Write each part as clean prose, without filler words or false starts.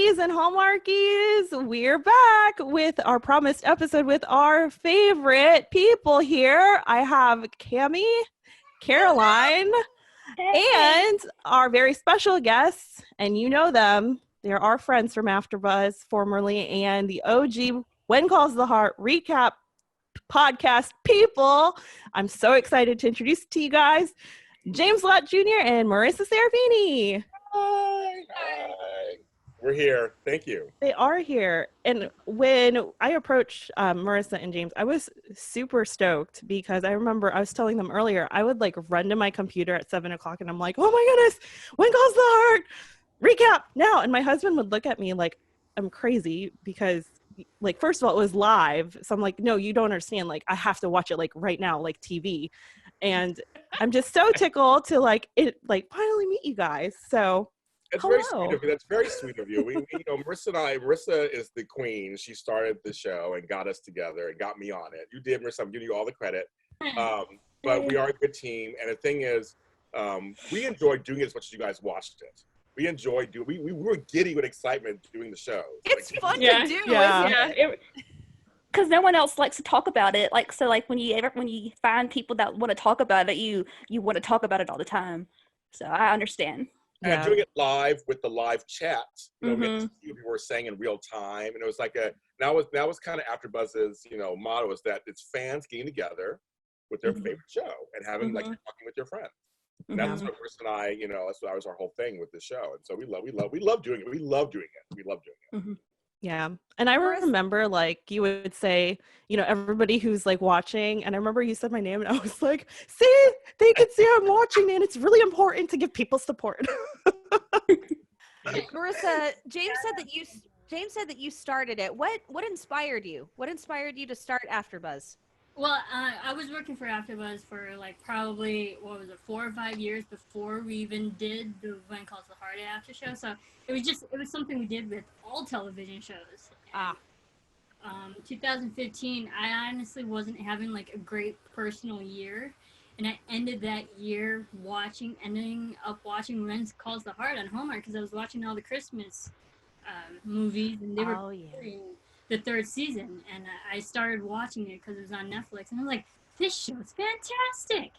Hallmarkies and Hallmarkies. We're back with our promised episode with our favorite people here. I have Cammie, Caroline, and our very special guests, and you know them. They're our friends from Afterbuzz, formerly, and the OG When Calls the Heart recap podcast people. I'm so excited to introduce to you guys James Lott Jr. and Marisa Serafini. Hi. We're here. Thank you. They are here. And when I approached Marisa and James, I was super stoked because I remember I was telling them earlier, I would like run to my computer at 7:00 and I'm like, oh my goodness, When Calls the Heart recap now. And my husband would look at me like I'm crazy because like, first of all, it was live. So I'm like, no, you don't understand. Like, I have to watch it like right now, like TV. And I'm just so tickled to like finally meet you guys. So it's very sweet of you. That's very sweet of you. We you know, Marisa is the queen. She started the show and got us together and got me on it. You did, Marisa. I'm giving you all the credit. But we are a good team. And the thing is, we enjoyed doing it as much as you guys watched it. We enjoyed doing. We were giddy with excitement doing the show. It's like, fun to do. Yeah. Because no one else likes to talk about it. Like, so like when you find people that want to talk about it, you want to talk about it all the time. So I understand. And doing it live with the live chat, you know, we get to see what people were saying in real time, and it was like that was kind of AfterBuzz's, you know, motto is that it's fans getting together with their favorite show and having like talking with your friends. And that's what Chris and I, you know, that was our whole thing with the show. And so we love doing it. We love doing it. Yeah. And I remember like you would say, you know, everybody who's like watching, and I remember you said my name and I was like, see, they can see I'm watching and it's really important to give people support. Marisa, James said that you started it. What inspired you? What inspired you to start Afterbuzz? Well, I was working for Afterbuzz for like probably 4 or 5 years before we even did the When Calls the Heart after show. So it was something we did with all television shows. 2015, I honestly wasn't having like a great personal year, and I ended that year ending up watching When Calls the Heart on Hallmark because I was watching all the Christmas movies, and they were the 3rd season, and I started watching it because it was on Netflix, and I was like, this show's fantastic.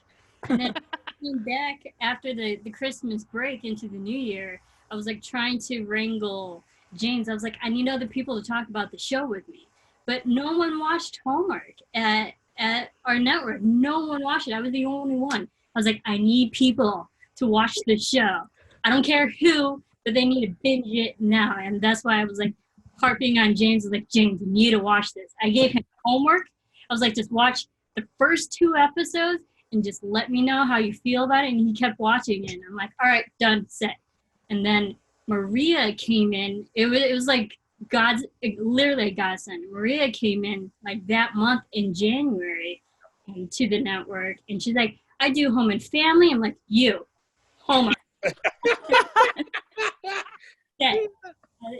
And then came back after the Christmas break into the new year, I was like trying to wrangle James. I was like, I need other people to talk about the show with me. But no one watched Hallmark at our network. No one watched it. I was the only one. I was like, I need people to watch the show. I don't care who, but they need to binge it now. And that's why I was like, harping on James. I was like, James, you need to watch this. I gave him homework. I was like, just watch the first 2 episodes and just let me know how you feel about it. And he kept watching it. And I'm like, all right, done, set. And then Maria came in. It was like literally a godsend. Maria came in like that month in January to the network. And she's like, I do Home and Family. I'm like, you, Hallmark. And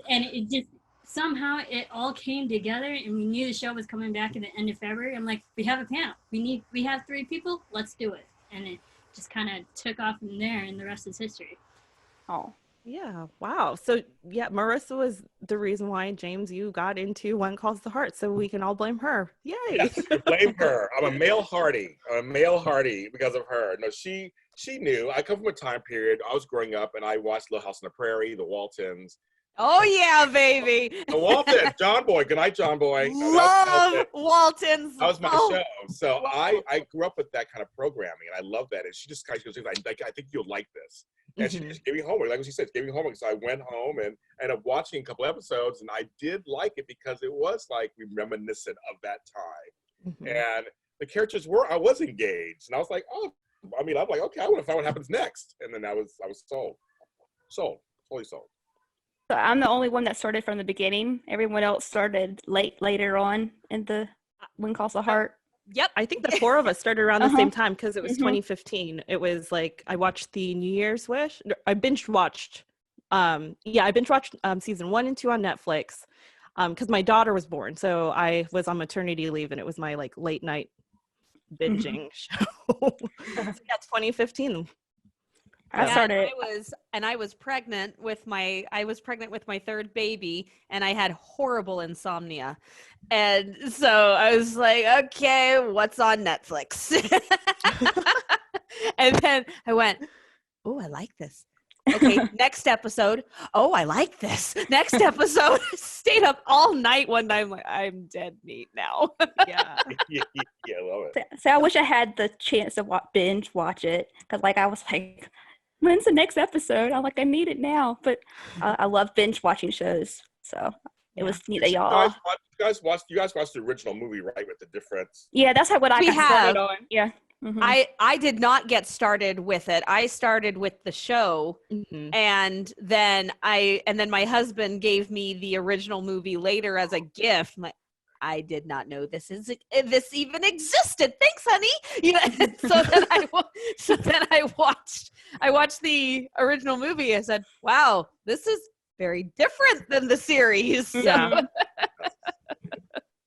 it just, somehow it all came together, and we knew the show was coming back at the end of February. I'm like, we have a panel. We have 3 people. Let's do it. And it just kind of took off from there, and the rest is history. Oh, yeah. Wow. So yeah, Marisa was the reason why, James, you got into When Calls the Heart, so we can all blame her. Yay. Yes, blame her. I'm a male Hardy because of her. No, she knew. I come from a time period. I was growing up, and I watched Little House on the Prairie, The Waltons. Oh yeah, baby. The Waltons, John Boy. Good night, John Boy. Love Waltons. That was my show. So I grew up with that kind of programming, and I love that. And she just kind of goes, I think you'll like this. And she just gave me homework. Like what she said, gave me homework. So I went home and ended up watching a couple episodes, and I did like it because it was like reminiscent of that time. And the characters I was engaged, and I was like, oh, I mean, I'm like, okay, I want to find what happens next. And then I was sold, fully sold. So I'm the only one that started from the beginning. Everyone else started later on in the When Calls the Heart. Yep. I think the 4 of us started around the same time because it was 2015. It was like I watched the New Year's Wish. I binge watched season 1 and 2 on Netflix because my daughter was born. So I was on maternity leave, and it was my like late night binging show. So yeah, 2015. I Yeah, started. I was pregnant with my third baby, and I had horrible insomnia. And so I was like, okay, what's on Netflix? And then I went, oh, I like this. Okay, next episode. Oh, I like this. Next episode. Stayed up all night one night. I'm like, I'm dead meat now. Yeah. Yeah, I love it. So I wish I had the chance to binge watch it, because like I was like, when's the next episode? I'm like, I need it now. But I love binge watching shows, so it was neat that You y'all. guys watched the original movie, right? With the difference. Yeah, that's what I We got have. started on. Yeah. Mhm. I did not get started with it. I started with the show, Mhm. and then my husband gave me the original movie later as a gift. I did not know this even existed. Thanks, honey. You know, so then I watched the original movie. I said, "Wow, this is very different than the series." Yeah. So,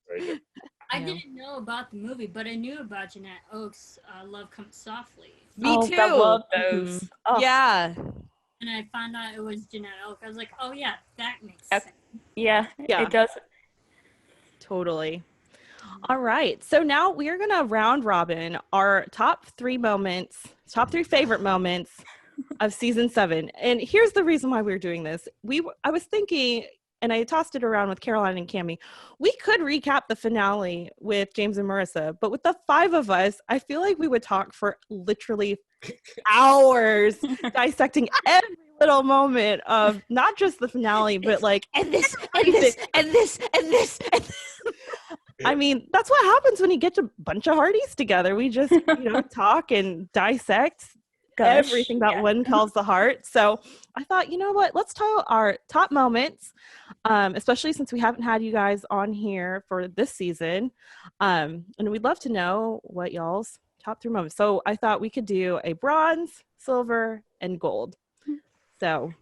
Very good. I Yeah. didn't know about the movie, but I knew about Jeanette Oakes' Love Comes Softly. me too. I love those. Oh, Yeah. And I found out it was Jeanette Oakes. I was like, oh yeah, that makes Yep. sense. yeah, Yeah. it does. Totally. All right. So now we are going to round robin our top three favorite moments of season 7. And here's the reason why we're doing this. I was thinking, and I tossed it around with Caroline and Cammie, we could recap the finale with James and Marissa, but with the 5 of us, I feel like we would talk for literally hours dissecting every little moment of not just the finale, but like And this, and this, and this, and this, and this. I mean, that's what happens when you get a bunch of Hardys together. We just, talk and dissect Gush. everything that Yeah. one calls the heart. So I thought, you know what? Let's tell our top moments, especially since we haven't had you guys on here for this season. And we'd love to know what y'all's top 3 moments. So I thought we could do a bronze, silver, and gold. So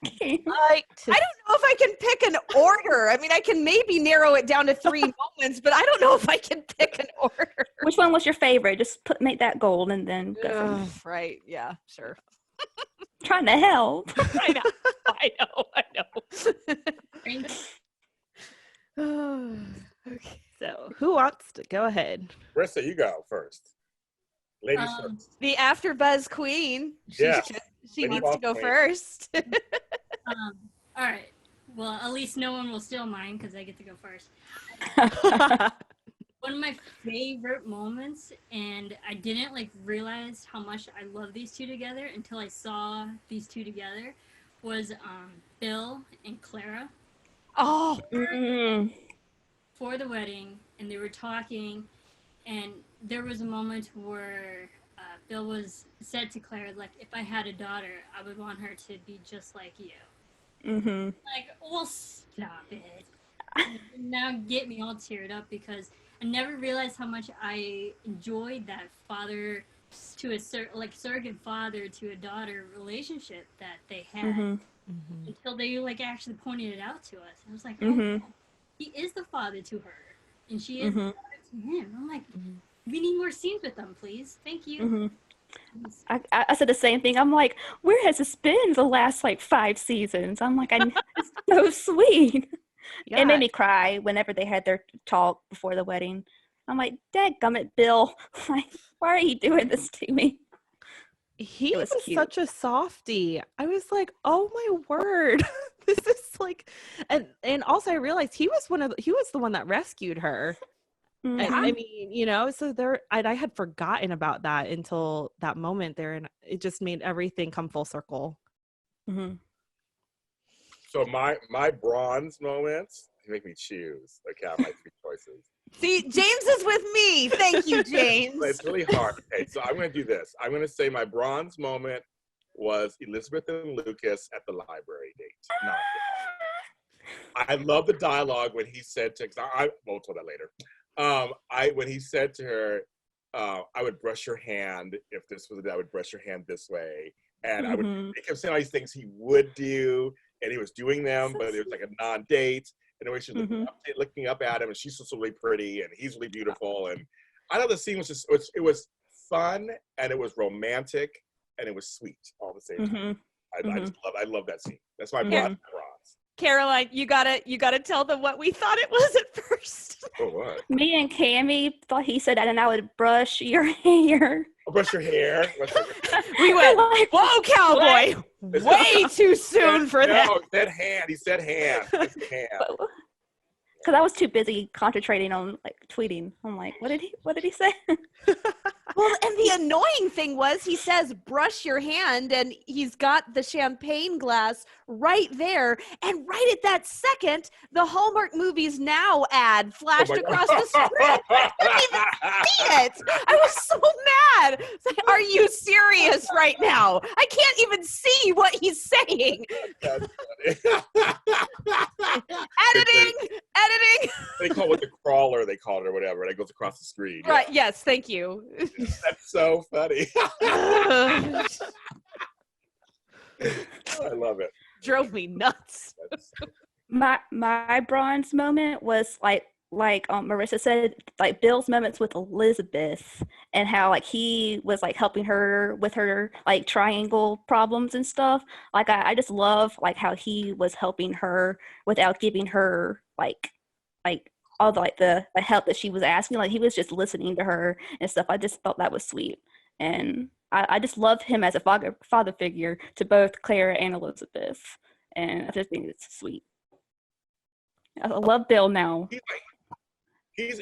Okay. I don't know if I can pick an order. I mean, I can maybe narrow it down to 3 moments, but I don't know if I can pick an order. Which one was your favorite? Just make that gold and then go from there. Right. Yeah, sure. Trying to help. I know. okay. So who wants to go ahead? Marissa, you go first. Ladies first. The Afterbuzz queen. Yeah. She Lady needs Boss to go queen. first. All right. Well, at least no one will steal mine because I get to go first. One of my favorite moments, and I didn't realize how much I love these two together until I saw these two together, was Bill and Clara Oh, Mm. for the wedding, and they were talking, and there was a moment where Bill said to Clara, if I had a daughter, I would want her to be just like you. Mm-hmm. Well, stop it. Now get me all teared up because I never realized how much I enjoyed that father to a surrogate father to a daughter relationship that they had Mm-hmm. until they actually pointed it out to us. I was like, Mhm. oh, he is the father to her, and she is the Mhm. father to him. I'm like, we need more scenes with them, please. Thank you. Mm-hmm. I said the same thing. I'm like, where has this been the last 5 seasons? I'm like, it's so sweet. Yeah. It made me cry whenever they had their talk before the wedding. I'm like, dadgummit, Bill. Why are you doing this to me? He It was was cute. such a softie. I was like, oh my word. This is and also I realized he was the one that rescued her. Mhm. I mean, so I had forgotten about that until that moment there, and it just made everything come full circle. Mhm. So my bronze moments, you make me choose. Okay, I have my 3 choices. see, James is with me. Thank you, James. But it's really hard. Okay, so I'm going to do this. I'm going to say my bronze moment was Elizabeth and Lucas at the library date. Not I love the dialogue when he said to, I won't tell that later. When he said to her, I would brush your hand if this was, I would brush your hand this way. And I would, he kept saying all these things he would do, and he was doing them, but it was like a non-date. And the way she was looking up at him, and she's just really pretty, and he's really beautiful. And I thought the scene was it was fun, and it was romantic, and it was sweet all at the same time. Mm-hmm. I love that scene. That's why I Yeah. brought it bronze. Caroline, you gotta tell them what we thought it was at first. Oh, what? Me and Cammy thought he said that, and I would brush your hair. I'll brush your hair. We went, Like, whoa, cowboy, way too soon for that. No, he said hand. He said hand. Hand. because I was too busy concentrating on like tweeting. I'm like, what did he say? Well, and the annoying thing was he says, brush your hand, and he's got the champagne glass right there. And right at that second, the Hallmark Movies Now ad flashed across the screen. I couldn't even see it. I was so mad. It's like, are you serious right now? I can't even see what he's saying. Editing. They call it the crawler, they call it, or whatever. And it goes across the screen. Right, yes, thank you. That's so funny. I love it. Drove me nuts. My bronze moment was like Marissa said, like Bill's moments with Elizabeth and how like he was like helping her with her like triangle problems and stuff. Like I just love like how he was helping her without giving her like all the help that she was asking. Like he was just listening to her and stuff. I just thought that was sweet. And I just love him as a father figure to both Clara and Elizabeth. And I just think it's sweet. I love Bill now. He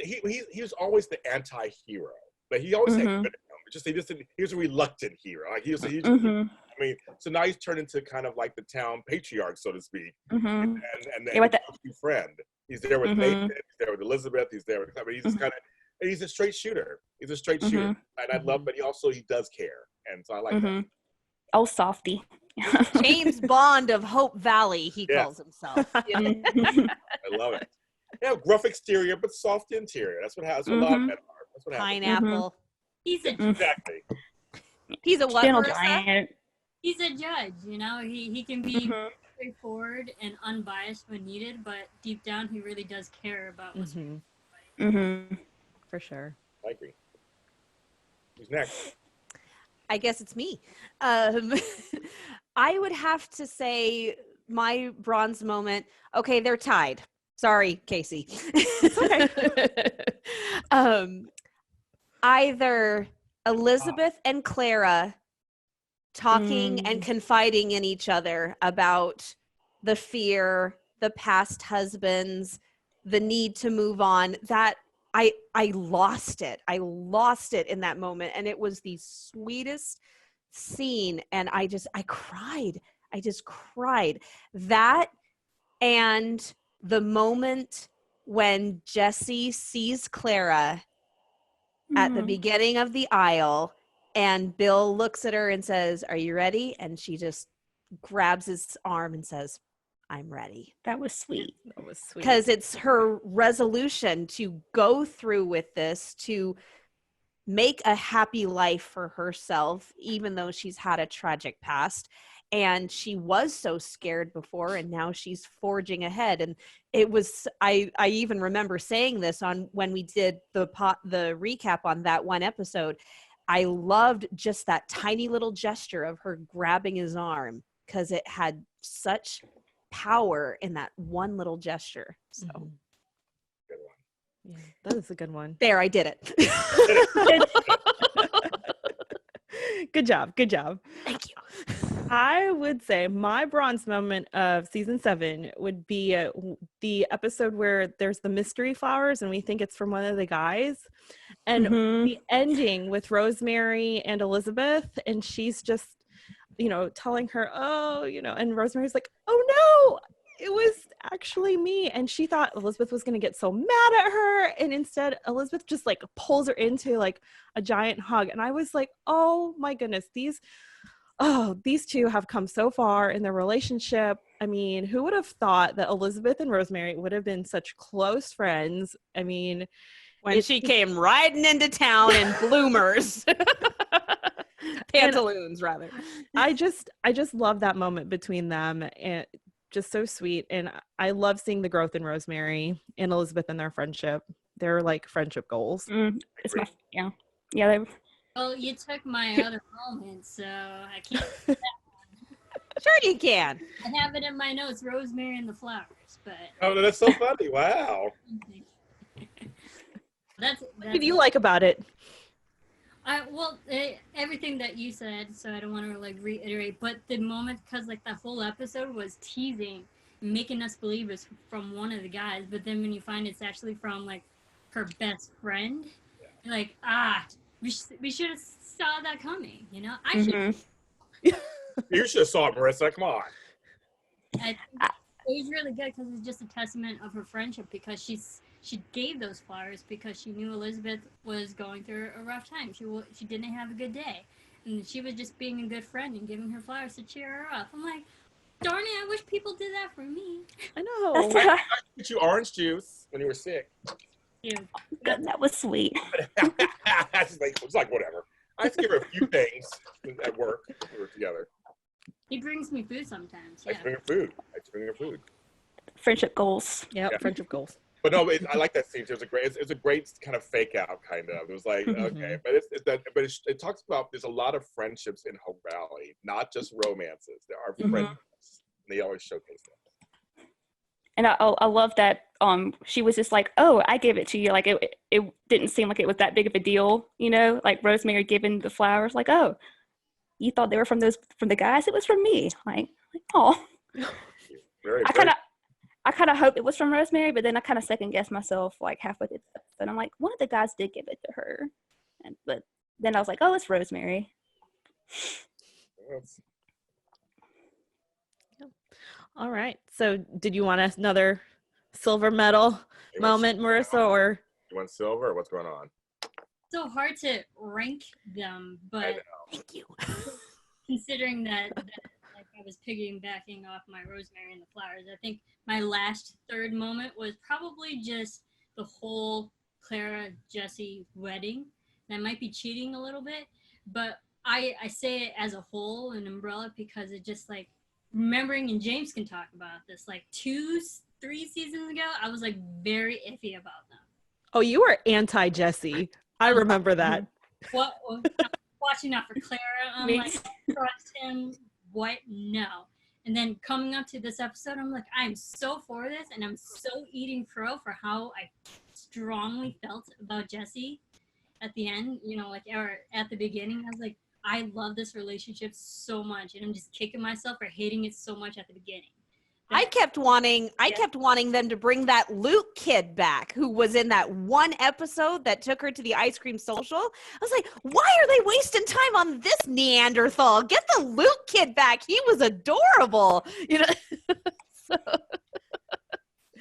was always the anti-hero, but he always had good in him. He was a reluctant hero. Like I mean, so now he's turned into kind of like the town patriarch, so to speak, and then friend. He's there with Nathan. He's there with Elizabeth. He's there with. I mean, he's just kind of. And he's a straight shooter. He's a straight shooter, and I love. But he does care, and so I like that. Oh, softy. James Bond of Hope Valley, he calls himself. I love it. Yeah, gruff exterior, but soft interior. That's what has a lot of men are. That's what happens. Pineapple. He's a Exactly. He's a what? Gentle Marissa? giant. he's a judge, you know. He can be straightforward and unbiased when needed, but deep down he really does care about what's For sure. I agree. Who's next? I guess it's me. I would have to say my bronze moment. Okay, they're tied. Sorry, Kaycee. Either Elizabeth and Clara talking and confiding in each other about the fear, the past husbands, the need to move on. That I lost it. I lost it in that moment. And it was the sweetest scene. And I cried. I just cried. That and the moment when Jesse sees Clara at the beginning of the aisle and Bill looks at her and says, "Are you ready?" And she just grabs his arm and says, "I'm ready." That was sweet. That was sweet. Because it's her resolution to go through with this, to make a happy life for herself, even though she's had a tragic past. And she was so scared before, and now she's forging ahead. And it was, I even remember saying this on when we did the recap on that one episode. I loved just that tiny little gesture of her grabbing his arm, because it had such power in that one little gesture. So Good one. Yeah, that is a good one. there, I did it. Good job. Good job. Thank you. I would say my bronze moment of season 7 would be the episode where there's the mystery flowers and we think it's from one of the guys. And the ending with Rosemary and Elizabeth, and she's just, telling her, and Rosemary's like, "Oh no, it was actually me." And she thought Elizabeth was going to get so mad at her. And instead Elizabeth just like pulls her into like a giant hug. And I was like, oh my goodness, these two have come so far in their relationship. I mean, who would have thought that Elizabeth and Rosemary would have been such close friends? I mean, When she came riding into town in bloomers. Pantaloons, rather. I just love that moment between them, and just so sweet. And I love seeing the growth in Rosemary and Elizabeth and their friendship. They're like friendship goals. It's my Well, you took my other moment, so I can't. Sure you can. I have it in my notes, Rosemary and the Flowers, but Oh, that's so funny. Wow. What did you like about it? Everything that you said, so I don't want to like reiterate, but the moment, because like that whole episode was teasing, making us believe it's from one of the guys, but then when you find it's actually from like her best friend, you're like, we should have saw that coming, you know? I should. You should have saw it, Marissa. Come on. It was really good because it's just a testament of her friendship, because she gave those flowers because she knew Elizabeth was going through a rough time. She didn't have a good day, and she was just being a good friend and giving her flowers to cheer her up. I'm like, darn it, I wish people did that for me. I know. I get you orange juice when you were sick. Yeah. That was sweet. It's like whatever. I have to give her a few things at work when we were together. He brings me food sometimes. I Yeah. bring her food. Friendship goals. Yep, Yeah. friendship goals. But no, I like that scene. It's a great kind of fake out kind of. It was like okay, but it talks about there's a lot of friendships in Hope Valley, not just romances. There are friendships. And they always showcase them. And I love that she was just like, oh, I gave it to you. Like it didn't seem like it was that big of a deal, you know, like Rosemary giving the flowers, like, oh, you thought they were from the guys? It was from me. Like oh. I kind of hoped it was from Rosemary, but then I kind of second guessed myself like halfway through the episode. I'm like, one of the guys did give it to her, but then I was like, oh, it's Rosemary. Yes. All right. So did you want another silver medal moment, Marissa, or? You want silver or what's going on? So hard to rank them, but Thank you. considering that like I was piggybacking off my Rosemary and the Flowers, I think my last third moment was probably just the whole Clara Jesse wedding. That might be cheating a little bit, but I say it as a whole, an umbrella, because it just like remembering, and James can talk about this, like 2-3 seasons ago, I was like very iffy about them. Oh, you were anti-Jesse. I remember that. What? Watching out for Clara, I'm like, trust him. What? No. And then coming up to this episode, I'm like, I'm so for this, and I'm so eating crow for how I strongly felt about Jesse at the end, you know, like, or at the beginning. I was like, I love this relationship so much, and I'm just kicking myself for hating it so much at the beginning. I kept wanting them to bring that Luke kid back, who was in that one episode that took her to the ice cream social. I was like, why are they wasting time on this Neanderthal? Get the Luke kid back. He was adorable. You know.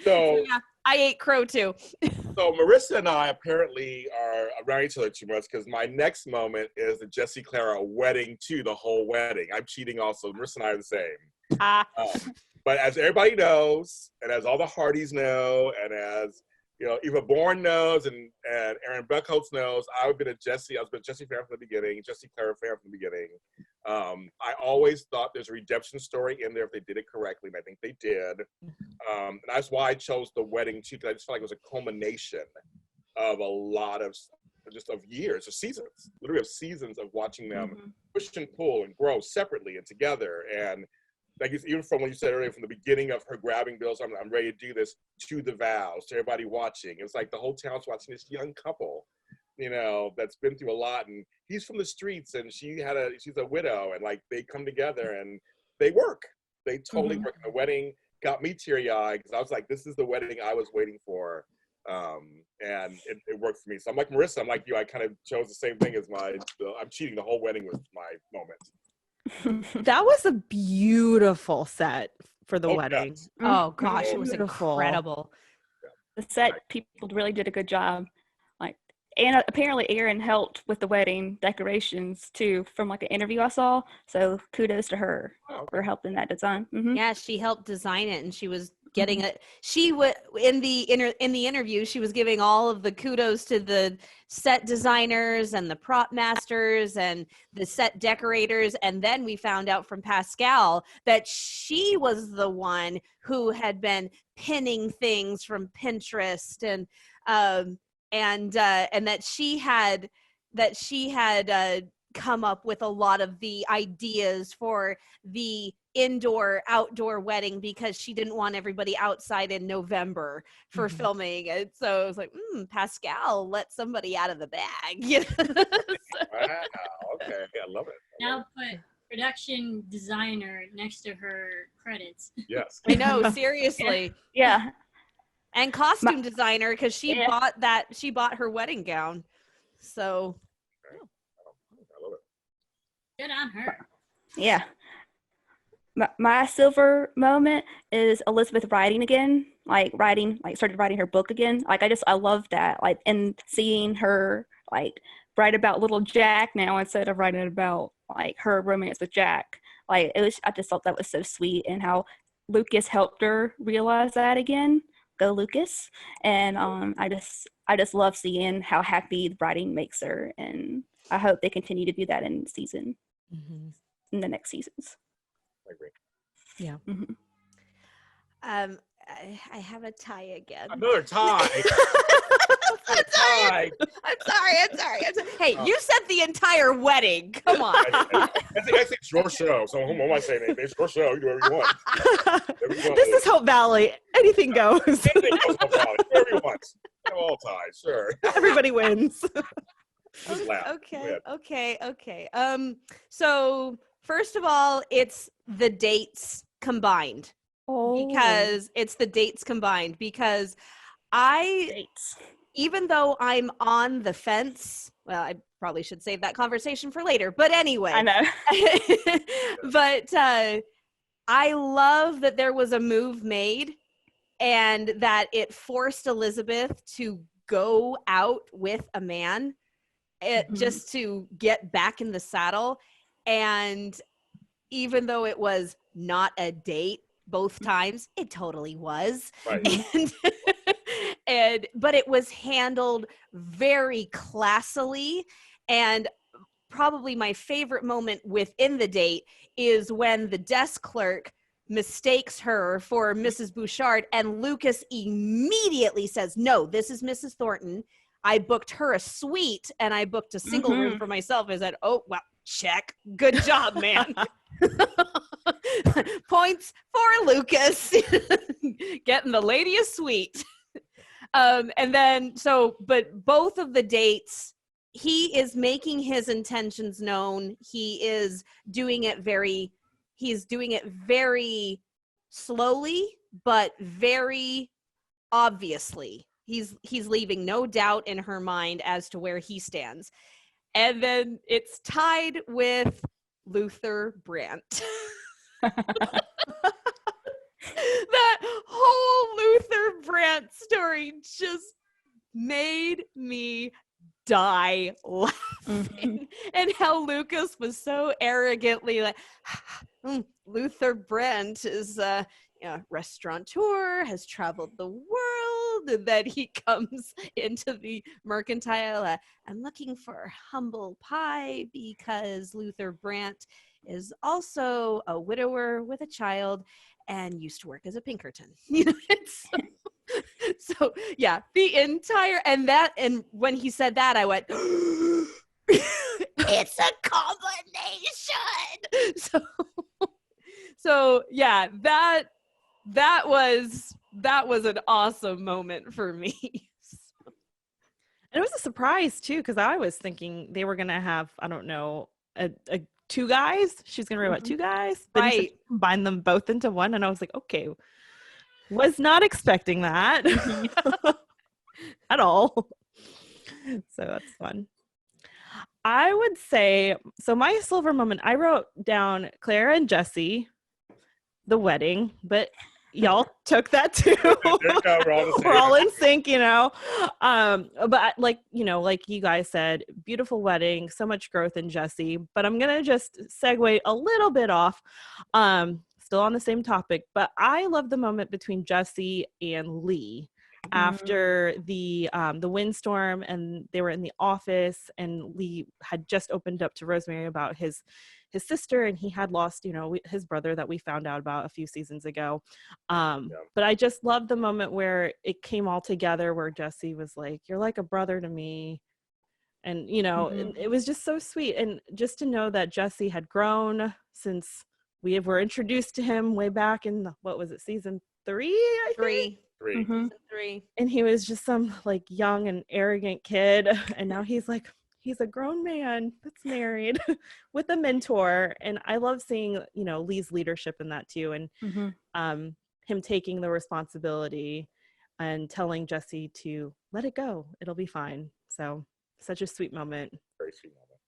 So yeah, I ate crow too. So Marissa and I apparently are around each other too much, because my next moment is the Jesse Clara wedding too, the whole wedding. I'm cheating also. Marissa and I are the same. But as everybody knows, and as all the Hardys know, and as you know, Eva Bourne knows, and Aaron Buckholz knows, I was a Jesse fan from the beginning, Jesse Clara fan from the beginning. I always thought there's a redemption story in there if they did it correctly, and I think they did. And that's why I chose the wedding too, because I just felt like it was a culmination of a lot of years, of seasons, literally of seasons of watching them push and pull and grow separately and together. And like even from what you said earlier, from the beginning of her grabbing Bill's, I'm ready to do this, to the vows, to everybody watching. It's like the whole town's watching this young couple, you know, that's been through a lot, and he's from the streets, and she's a widow, and like they come together and they work. They totally work. The wedding got me teary-eyed, because I was like, this is the wedding I was waiting for, and it worked for me. So I'm like Marissa, I'm like you. I kind of chose the same thing as I'm cheating. The whole wedding was my moment. That was a beautiful set for the wedding. Oh gosh, it was Beautiful. incredible. The set people really did a good job. Like, and apparently Erin helped with the wedding decorations too, from like an interview I saw. So kudos to her for helping that design. Yeah, she helped design it, and she was getting it. She was in the interview. She was giving all of the kudos to the set designers and the prop masters and the set decorators. And then we found out from Pascal that she was the one who had been pinning things from Pinterest, and that she had that she had come up with a lot of the ideas for the indoor-outdoor wedding because she didn't want everybody outside in November for filming. And so it was like, Pascal, let somebody out of the bag. Wow. Okay. I love it. Now put production designer next to her credits. Yes. I know, seriously. Yeah. And costume designer, because she Yeah. bought her wedding gown. So I love it. Good on her. Yeah. My silver moment is Elizabeth writing again, started writing her book again. I love that. And seeing her write about little Jack now instead of writing about her romance with Jack. I just thought that was so sweet, and how Lucas helped her realize that again. Go Lucas. And I just love seeing how happy the writing makes her, and I hope they continue to do that in the next seasons. I agree. Yeah. Mm-hmm. I have a tie again. Another tie. I'm sorry. Hey, you said the entire wedding. Come on. I think it's your show. So what am I saying? It's your show. You do whatever you want. This is Hope Valley. Anything goes. Anything goes about it. Whatever you want. Have all ties. Sure. Everybody wins. Just laugh. Okay. So first of all, it's the dates combined. Because it's the dates combined. Because even though I'm on the fence, well, I probably should save that conversation for later. But anyway, I know. but I love that there was a move made and that it forced Elizabeth to go out with a man just to get back in the saddle. And even though it was not a date both times, it totally was. Right. But it was handled very classily. And probably my favorite moment within the date is when the desk clerk mistakes her for Mrs. Bouchard, and Lucas immediately says, no, this is Mrs. Thornton. I booked her a suite and I booked a single room for myself. I said, oh, well, check. Good job, man. Points for Lucas. Getting the lady a suite. And then, but both of the dates, he is making his intentions known. He's doing it very slowly, but very obviously. He's leaving no doubt in her mind as to where he stands. And then it's tied with Luther Brandt. That whole Luther Brandt story just made me die laughing. And how Lucas was so arrogantly like, Luther Brandt is a restaurateur, has traveled the world, and then he comes into the mercantile. I'm looking for humble pie because Luther Brandt is also a widower with a child and used to work as a Pinkerton. So yeah, the entire and when he said that, I went, it's a combination. So yeah, that was an awesome moment for me. And it was a surprise too, because I was thinking they were gonna have, I don't know, a two guys. She's gonna write about two guys, but he said combine them both into one, and I was like, okay, was not expecting that at all. So that's fun. I would say, so my silver moment, I wrote down Clara and Jesse, the wedding, but y'all took that too. We're all in sync, but like you guys said, beautiful wedding, so much growth in Jesse. But I'm gonna just segue a little bit off, still on the same topic, but I love the moment between Jesse and Lee after the windstorm, and they were in the office, and Lee had just opened up to Rosemary about his sister, and he had lost, his brother that we found out about a few seasons ago. But I just love the moment where it came all together, where Jesse was like, "You're like a brother to me," And, you know, it was just so sweet. And just to know that Jesse had grown since we were introduced to him way back in, what was it, season 3, I think? 3. Mhm. 3. And he was just some like young and arrogant kid. And now he's a grown man that's married with a mentor. And I love seeing, you know, Lee's leadership in that too. And him taking the responsibility and telling Jesse to let it go. It'll be fine. So such a sweet moment. Very sweet moment.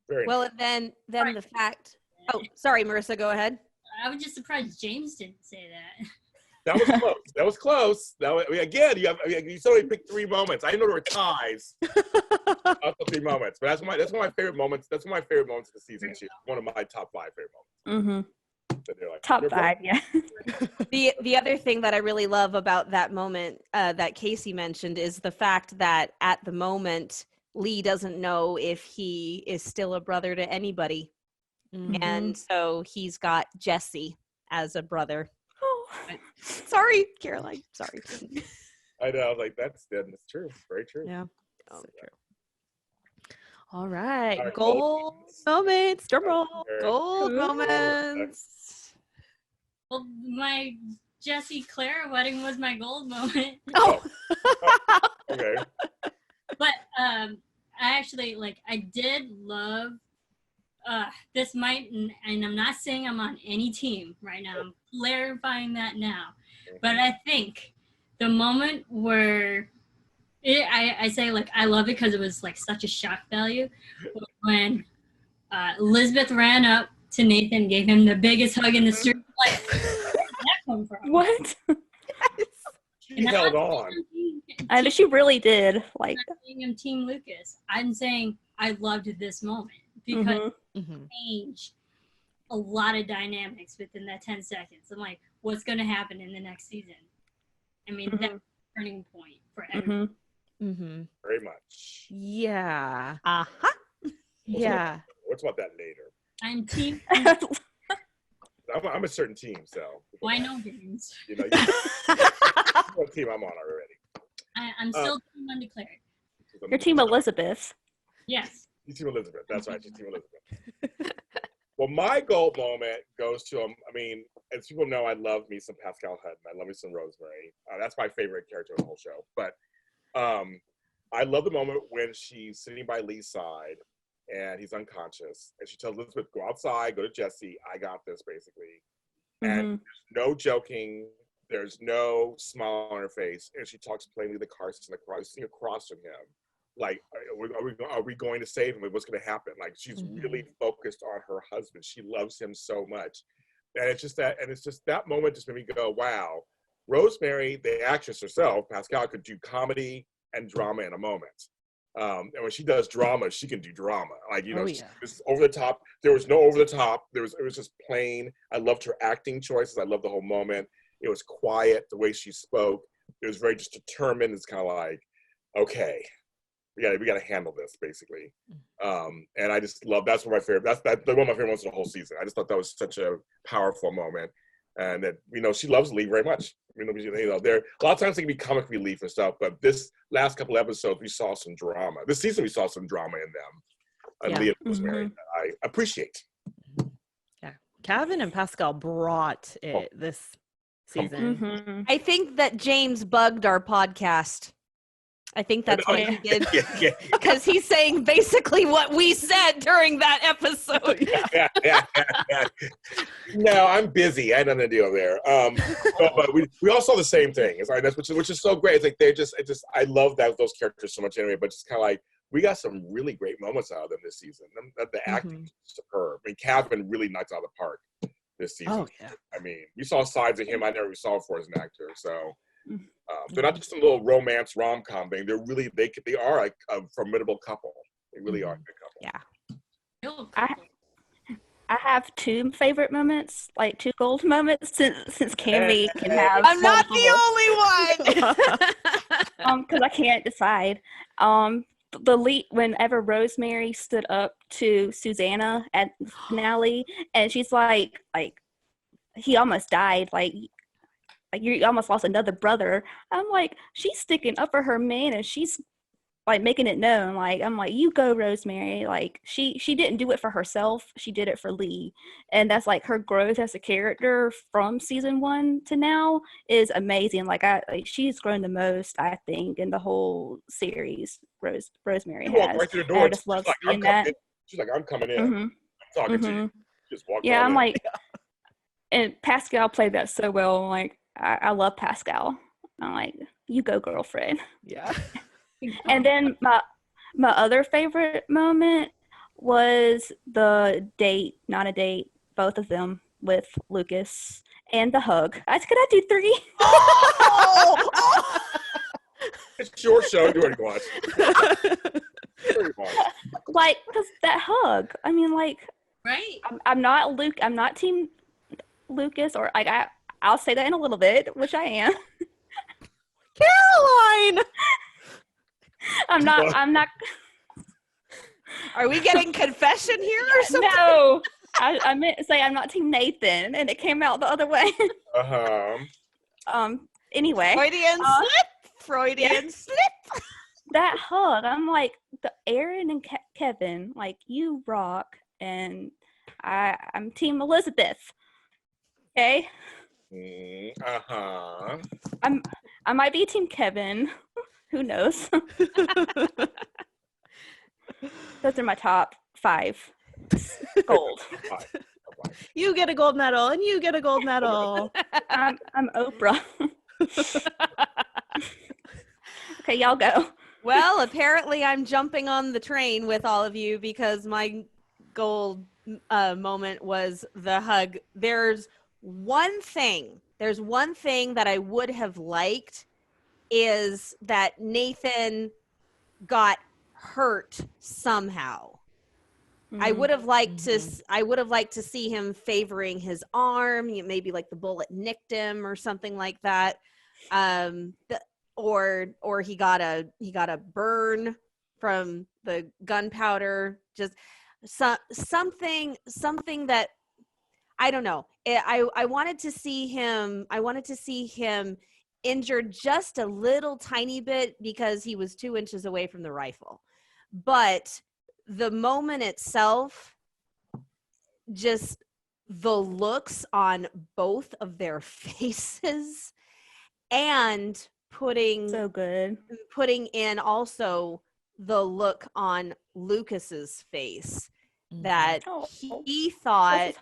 Very Well, nice. and then the fact. Oh, sorry, Marissa, go ahead. I was just surprised James didn't say that. That was close. That was close. Again, you only picked 3 moments. I know there were ties. Up to 3 moments, but that's one of my favorite moments. That's one of my favorite moments of the season too. One of my top 5 favorite moments. So they're like, Top 5, yeah. The other thing that I really love about that moment that Kaycee mentioned is the fact that at the moment Lee doesn't know if he is still a brother to anybody, and so he's got Jesse as a brother. Sorry, Caroline. Sorry. I know. I was like, that's true. Very true. Yeah. Oh. So true. All right. All right, Gold moments. Drum roll. Gold Ooh. moments. Well, my Jesse Claire wedding was my gold moment. Oh. Okay. But I actually, I did love this might, and I'm not saying I'm on any team right now. I'm clarifying that now. But I think the moment where I say, I love it because it was, such a shock value. When Elizabeth ran up to Nathan, gave him the biggest hug in the street. Where did that come from? What? She held on. And she really did. I'm not saying I'm Team Lucas. I'm saying I loved this moment because it changed a lot of dynamics within that 10 seconds. I'm like, what's going to happen in the next season? I mean, that's a turning point for everyone. Very much. Yeah. Uh-huh. Yeah. What's about that later? I'm Team. I'm a certain team, so. Why no games? You know, what team I'm on already. I'm still Team Undeclared. Your Team Elizabeth. Yes. You Team Elizabeth. That's right. You Team Elizabeth. Well, my gold moment goes to I mean, as people know, I love me some Pascal Hutton. I love me some Rosemary. That's my favorite character in the whole show. But I love the moment when she's sitting by Lee's side and he's unconscious, and she tells Elizabeth, "Go outside, go to Jesse. I got this," basically. And there's no joking. There's no smile on her face, and she talks plainly to the car sitting across from him. Like, are we going to save him? What's going to happen? Like, she's really focused on her husband. She loves him so much, and it's just that moment just made me go, wow. Rosemary, the actress herself, Pascal, could do comedy and drama in a moment. And when she does drama, she can do drama. Like, you know, it's over the top. There was no over the top. It was just plain. I loved her acting choices. I loved the whole moment. It was quiet, the way she spoke. It was very just determined. It's kind of like, okay, we got to handle this, basically. And I just love, that's one of my favorite, that's one of my favorite moments of the whole season. I just thought that was such a powerful moment. And that, you know, she loves Lee very much. You know, there a lot of times they can be comic relief and stuff, but this last couple episodes we saw some drama. This season we saw some drama in them. Lee and Rosemary, that I appreciate. Yeah, Kevin and Pascal brought it this season. I think that James bugged our podcast. I think that's what he did. Because he's saying basically what we said during that episode. No, I'm busy. I had nothing to do there. But we all saw the same thing. It's like, which is so great. It's like I love those characters so much anyway. But just kind of like, we got some really great moments out of them this season. The acting is superb. I mean, Kevin really knocked it out of the park this season. Oh yeah. I mean, we saw sides of him I never saw before as an actor. So. They're not just a little romance rom-com thing. They're really they are like a formidable couple. They really are a good couple. Yeah. I have 2 favorite moments, like 2 gold moments, since Cammy can have. I'm not the only one. Because I can't decide. The lead, whenever Rosemary stood up to Susanna at the finale, and she's like he almost died, like you almost lost another brother. I'm like, she's sticking up for her man, and she's like making it known. Like I'm like, you go, Rosemary. Like she didn't do it for herself. She did it for Lee, and that's like her growth as a character from season 1 to now is amazing. Like she's grown the most, I think, in the whole series. Rosemary She walked has. right through the And door. I just love seeing coming that. in. She's like, I'm coming in. Mm-hmm. I'm talking to you. Mm-hmm. Just walked Yeah, on I'm in. like, and Pascal played that so well. Like I love Pascal. I'm like, you go, girlfriend. Yeah. And then my other favorite moment was the date, not a date, both of them with Lucas and the hug. Could I do 3? Oh! It's your show. Do what you want. Like, cause that hug. I mean, like, Right? I'm not team Lucas, or like I'll say that in a little bit, which I am. Caroline! I'm not. Are we getting confession here or something? No, I meant to say I'm not team Nathan, and it came out the other way. Anyway, Freudian slip. That hug, I'm like, the Aaron and Kevin, like, you rock, and I'm team Elizabeth. Okay. I might be team Kevin. Who knows? Those are my top 5. Gold. You get a gold medal, and you get a gold medal. I'm Oprah. Okay, y'all go. Well, apparently I'm jumping on the train with all of you because my gold moment was the hug. There's one thing that I would have liked is that Nathan got hurt somehow. I would have liked to see him favoring his arm, maybe like the bullet nicked him or something like that. Or he got a burn from the gunpowder, just something that I don't know. I wanted to see him injured just a little tiny bit because he was 2 inches away from the rifle. But the moment itself, just the looks on both of their faces and putting in also the look on Lucas's face that he thought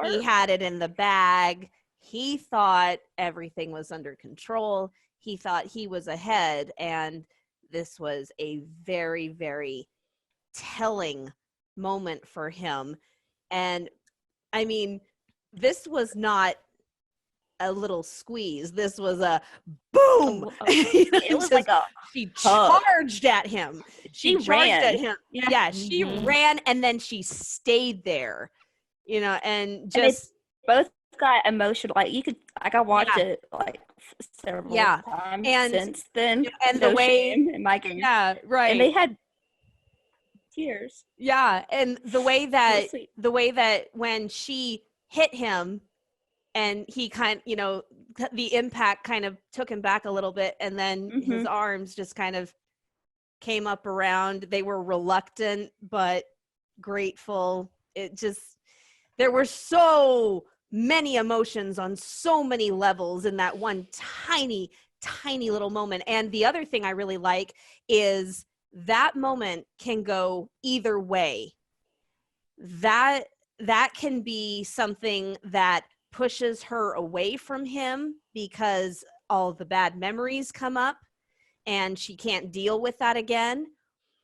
he had it in the bag. He thought everything was under control. He thought he was ahead. And this was a very, very telling moment for him. And I mean, this was not a little squeeze. This was a boom. It was like she charged at him. She ran at him. Yeah, she ran and then she stayed there. And just both got emotional. Like I watched it like several times since then. And the way in my game. Yeah, right. And they had tears. Yeah, and the way that when she hit him and he the impact kind of took him back a little bit, and then his arms just kind of came up around. They were reluctant but grateful. There were so many emotions on so many levels in that one tiny little moment. And the other thing I really like is that moment can go either way. That can be something that pushes her away from him because all the bad memories come up and she can't deal with that again.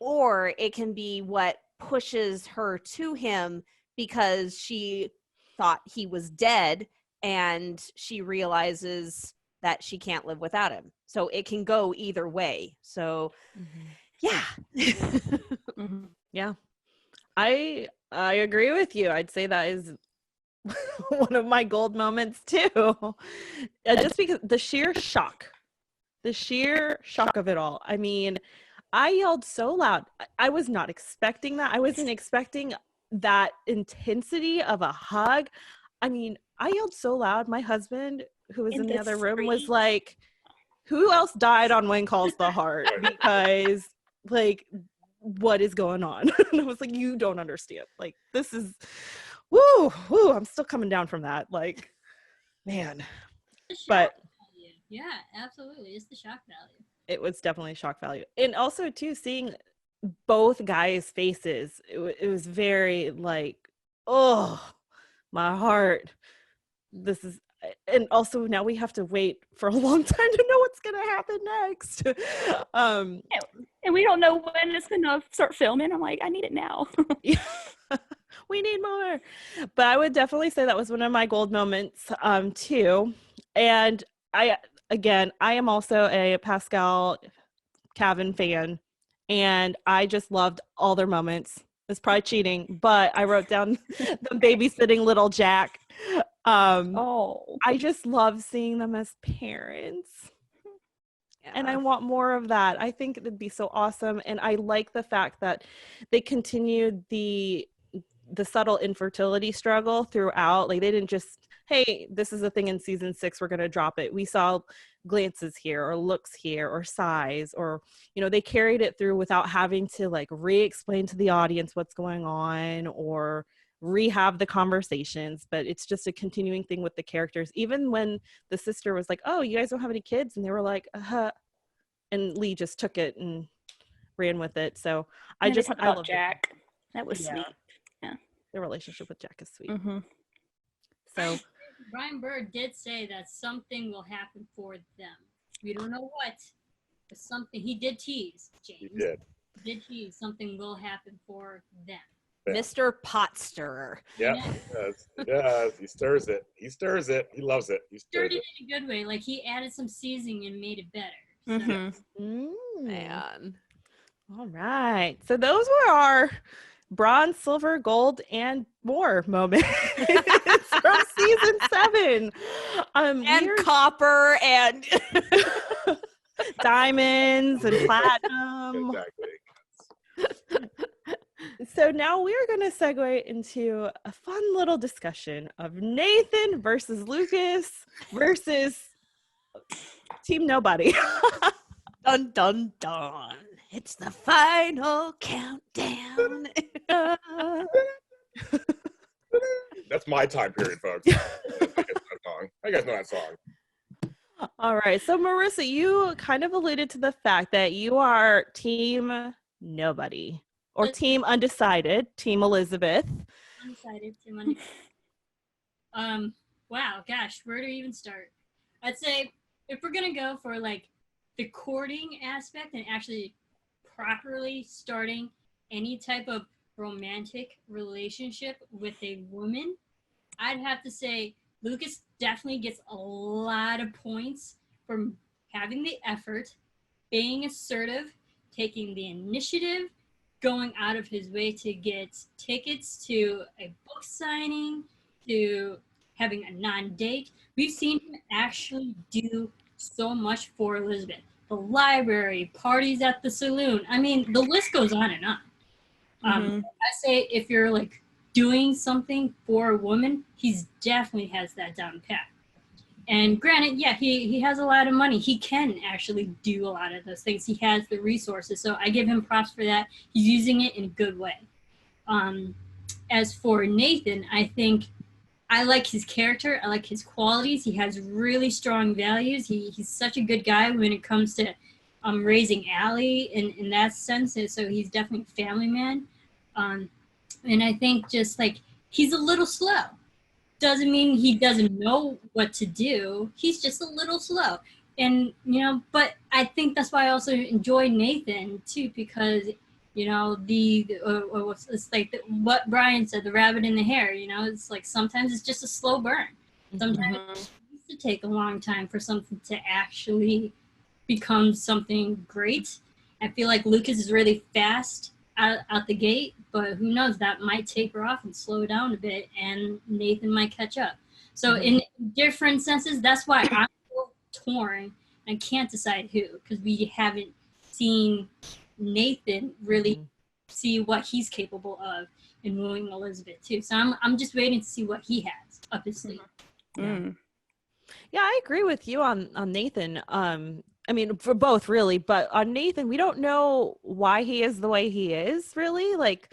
Or it can be what pushes her to him because she thought he was dead and she realizes that she can't live without him. So it can go either way. So yeah. Yeah. I agree with you. I'd say that is one of my gold moments too. Just because the sheer shock of it all. I mean, I yelled so loud. I was not expecting that. I wasn't expecting that intensity of a hug. I mean, I yelled so loud. My husband, who was in the other room, was like, who else died on When Calls the Heart? Because like, what is going on? And I was like, you don't understand. Like, this is, woo, I'm still coming down from that. Like, man. But value. Yeah, absolutely. It's the shock value. it was definitely shock value. And also, too, seeing both guys' faces, it was very like, oh, my heart. This is, and also now we have to wait for a long time to know what's going to happen next. And we don't know when it's gonna start filming. I'm like, I need it now. We need more. But I would definitely say that was one of my gold moments too. And I am also a Pascal Cavan fan, and I just loved all their moments. It's probably cheating, but I wrote down them babysitting little Jack. I just love seeing them as parents. Yeah. And I want more of that. I think it'd be so awesome. And I like the fact that they continued the subtle infertility struggle throughout. Like, they didn't just, hey, this is a thing in season 6, we're going to drop it. We saw glances here or looks here or sighs, or, they carried it through without having to like re-explain to the audience what's going on or rehab the conversations. But it's just a continuing thing with the characters. Even when the sister was like, oh, you guys don't have any kids, and they were like, and Lee just took it and ran with it. So I love Jack. That was Yeah. sweet. The relationship with Jack is sweet. Mm-hmm. So Brian Bird did say that something will happen for them. We don't know what, but something. He did tease, James. He did. He did tease something will happen for them. Yeah. Mr. Pot Stirrer. Yeah, he does. He does. He stirs it. He stirs it. He loves it. He stirs Stirred it it. in a good way. Like, he added some seasoning and made it better. So. Mm-hmm. Man. All right. So those were our bronze, silver, gold, and more moments from season 7. And copper and diamonds and platinum. Exactly. So now we're going to segue into a fun little discussion of Nathan versus Lucas versus Team Nobody. dun dun dun. It's the final countdown. That's my time period, folks. I guys know that song. All right. So Marisa, you kind of alluded to the fact that you are Team Nobody or Team Undecided, Team Elizabeth. Undecided. Wow, gosh, where to even start? I'd say if we're gonna go for like the courting aspect and actually properly starting any type of romantic relationship with a woman, I'd have to say Lucas definitely gets a lot of points for having the effort, being assertive, taking the initiative, going out of his way to get tickets to a book signing, to having a non-date. We've seen him actually do so much for Elizabeth. The library, parties at the saloon. I mean, the list goes on and on. I say if you're like doing something for a woman, he's definitely has that down pat. And granted, yeah, he has a lot of money. He can actually do a lot of those things. He has the resources. So I give him props for that. He's using it in a good way. As for Nathan, I think I like his character. I like his qualities. He has really strong values. He's such a good guy when it comes to raising Allie in that sense. And so he's definitely a family man. And I think just like he's a little slow. Doesn't mean he doesn't know what to do. He's just a little slow. And, but I think that's why I also enjoy Nathan too, because, it's like what Brian said, the rabbit in the hare, it's like sometimes it's just a slow burn. Sometimes it needs to take a long time for something to actually become something great. I feel like Lucas is really fast out the gate, but who knows, that might taper off and slow down a bit, and Nathan might catch up. So in different senses, that's why I'm so torn. I can't decide who, because we haven't seen Nathan really see what he's capable of in wooing Elizabeth too. So I'm just waiting to see what he has up his sleeve. Yeah, I agree with you on Nathan. I mean, for both really, but on Nathan, we don't know why he is the way he is really. Like,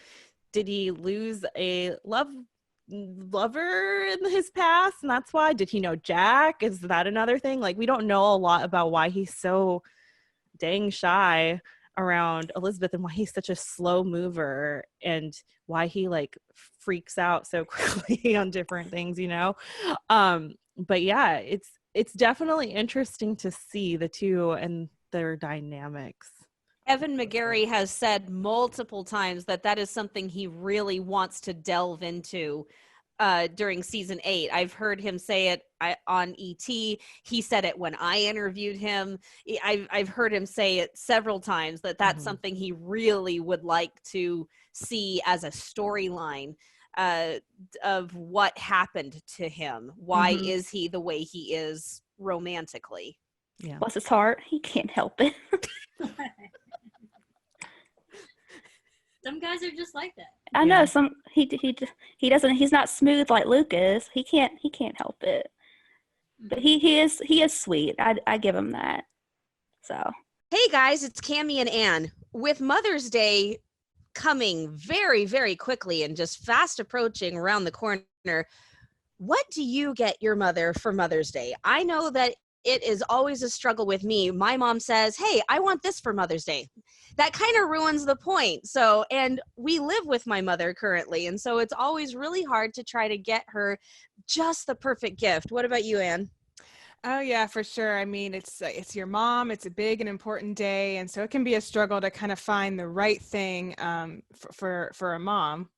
did he lose a lover in his past and that's why? Did he know Jack? Is that another thing? Like, we don't know a lot about why he's so dang shy around Elizabeth and why he's such a slow mover and why he like freaks out so quickly on different things, you know. But yeah, it's definitely interesting to see the two and their dynamics. Evan McGarry has said multiple times that is something he really wants to delve into during season 8. I've heard him say it on ET. He said it when I interviewed him. I've heard him say it several times that's something he really would like to see as a storyline of what happened to him. Why is he the way he is romantically? Yeah. Bless his heart, he can't help it. Some guys are just like that. I know he doesn't. He's not smooth like Luke is. He can't help it. But he is sweet. I give him that. So hey guys, it's Cammie and Ann. With Mother's Day coming very, very quickly and just fast approaching around the corner, what do you get your mother for Mother's Day? I know that it is always a struggle with me. My mom says, hey, I want this for Mother's Day. That kind of ruins the point. So, and we live with my mother currently. And so it's always really hard to try to get her just the perfect gift. What about you, Ann? Oh yeah, for sure. I mean, it's your mom. It's a big and important day, and so it can be a struggle to kind of find the right thing for a mom.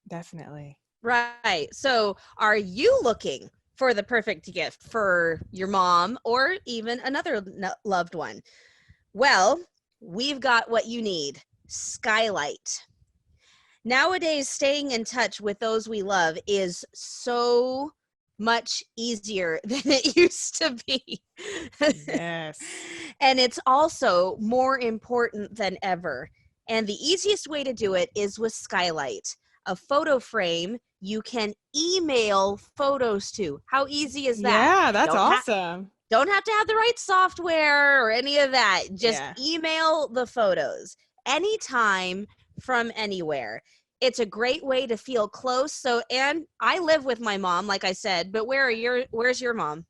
Definitely. Right. So, are you looking for the perfect gift for your mom or even another loved one? Well, we've got what you need. Skylight. Nowadays, staying in touch with those we love is so much easier than it used to be. Yes. And it's also more important than ever. And the easiest way to do it is with Skylight, a photo frame you can email photos to. How easy is that? Yeah, that's awesome. Don't have to have the right software or any of that. Just email the photos anytime from anywhere. It's a great way to feel close. So, and I live with my mom, like I said, but where's your mom?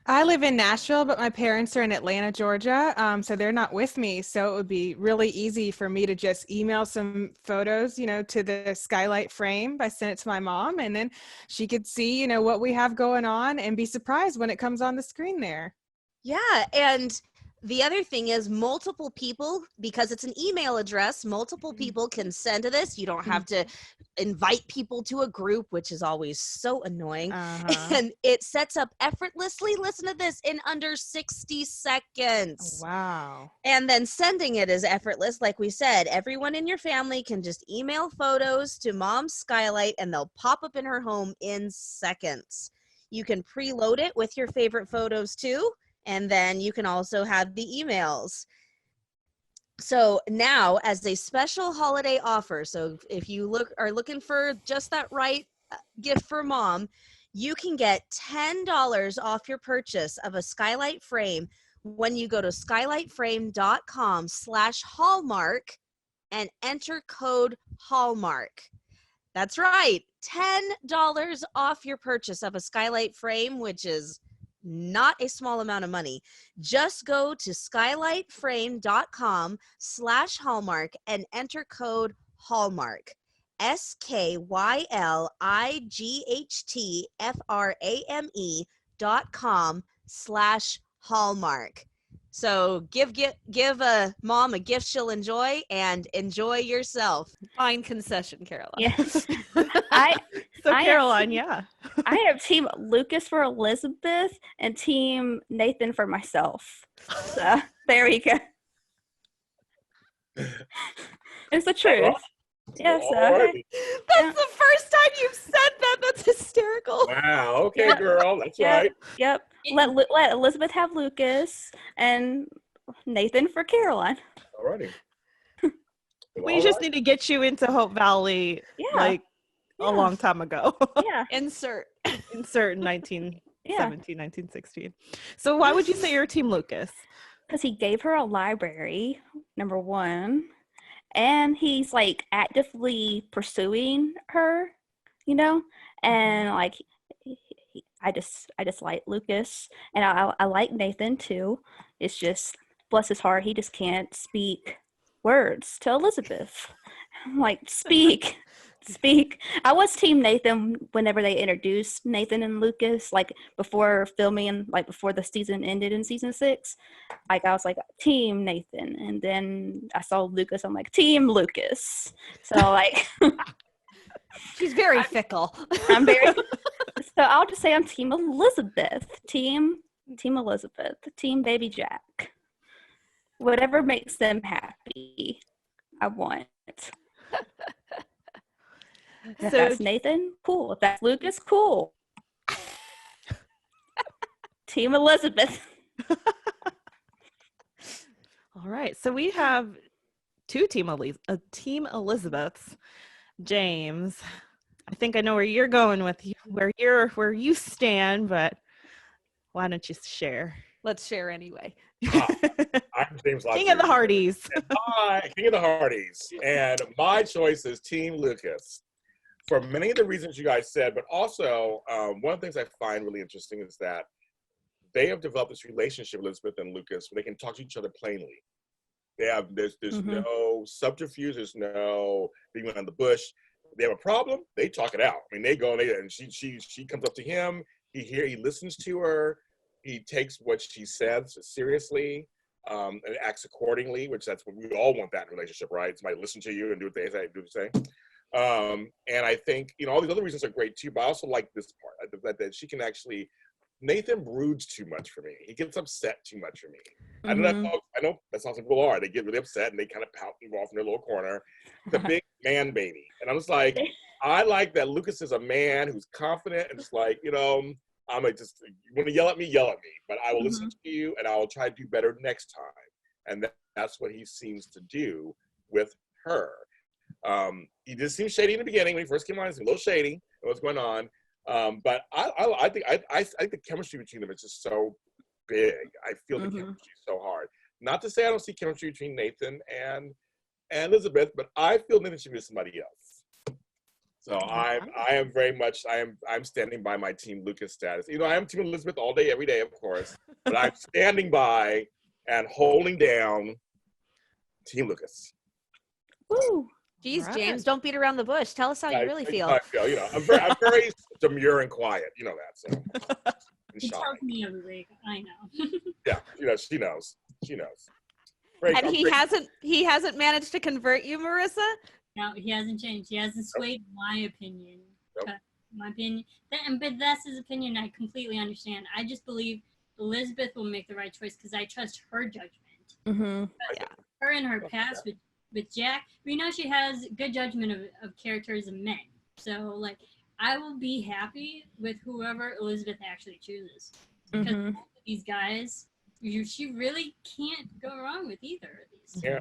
I live in Nashville, but my parents are in Atlanta, Georgia. So they're not with me. So it would be really easy for me to just email some photos, to the Skylight Frame. I sent it to my mom, and then she could see, what we have going on and be surprised when it comes on the screen there. Yeah. And the other thing is multiple people, because it's an email address, multiple people can send to this. You don't have to invite people to a group, which is always so annoying. And it sets up effortlessly, listen to this, in under 60 seconds. Wow. And then sending it is effortless. Like we said, everyone in your family can just email photos to Mom's Skylight and they'll pop up in her home in seconds. You can preload it with your favorite photos too. And then you can also have the emails. So now, as a special holiday offer, so if you are looking for just that right gift for mom, you can get $10 off your purchase of a Skylight Frame when you go to skylightframe.com/hallmark and enter code HALLMARK. That's right, $10 off your purchase of a Skylight Frame, which is not a small amount of money. Just go to skylightframe.com/hallmark and enter code HALLMARK. SKYLIGHTFRAME.com/hallmark. So give a mom a gift she'll enjoy and enjoy yourself. Fine concession, Caroline. Yes. Caroline, I have team Lucas for Elizabeth and team Nathan for myself. So there you go. It's the truth. Yeah, so that's the first time you've said that. That's hysterical. Wow. Okay, girl. That's right. Yep. Let Elizabeth have Lucas and Nathan for Caroline. Alrighty. We just need to get you into Hope Valley a long time ago. Yeah. Insert in 1917, 1916. So why would you say you're Team Lucas? because he gave her a library, number one, and he's like actively pursuing her, you know, and like I just like Lucas, and I like Nathan too. It's just bless his heart, he just can't speak words to Elizabeth. I'm like, speak. I was team Nathan whenever they introduced Nathan and Lucas, like before filming, like before the season ended in season 6. Like I was like team Nathan, and then I saw Lucas. I'm like team Lucas. So like, She's very fickle. I'm very. So I'll just say I'm team Elizabeth. Team Elizabeth. Team Baby Jack. Whatever makes them happy, I want. If that's Nathan, cool. If that's Lucas, cool. Team Elizabeth. All right. So we have two team Elizabeths. James, I think I know where you're going with where you stand, but why don't you share? Let's share anyway. I'm James Lott. King of the Hardys. King of the Hardys. And my choice is Team Lucas. For many of the reasons you guys said, but also one of the things I find really interesting is that they have developed this relationship, Elizabeth and Lucas, where they can talk to each other plainly. There's no subterfuge, there's no being around the bush. They have a problem, they talk it out. I mean, they go and she comes up to him, he listens to her, he takes what she says seriously, and acts accordingly, which that's what we all want that in a relationship, right? Somebody listen to you and do what they say, and I think, all these other reasons are great too, but I also like this part, that she can actually, Nathan broods too much for me. He gets upset too much for me. I know that's how some people are. They get really upset and they kind of pout and go off in their little corner. The big man baby. And I'm just like, I like that Lucas is a man who's confident and just like, I'm like, just, you want to yell at me, but I will listen to you and I will try to do better next time. And that's what he seems to do with her. He did seem shady in the beginning when he first came on. He's a little shady. What's going on? But I think the chemistry between them is just so big. I feel the chemistry so hard. Not to say I don't see chemistry between Nathan and Elizabeth, but I feel Nathan should be somebody else. So I am very much I'm standing by my Team Lucas status. I am Team Elizabeth all day, every day, of course, but I'm standing by and holding down Team Lucas. Woo. Jeez, right. James, don't beat around the bush. Tell us how you really feel. I'm very demure and quiet. You know that. So. He tells me every week. I know. Yeah, she knows. And he hasn't managed to convert you, Marisa? No, he hasn't changed. He hasn't swayed my opinion. Nope. My opinion. But that's his opinion. I completely understand. I just believe Elizabeth will make the right choice because I trust her judgment. Her and her past with Jack, we know she has good judgment of characters and men. So, like, I will be happy with whoever Elizabeth actually chooses. Because both of these guys, she really can't go wrong with either of these. Yeah.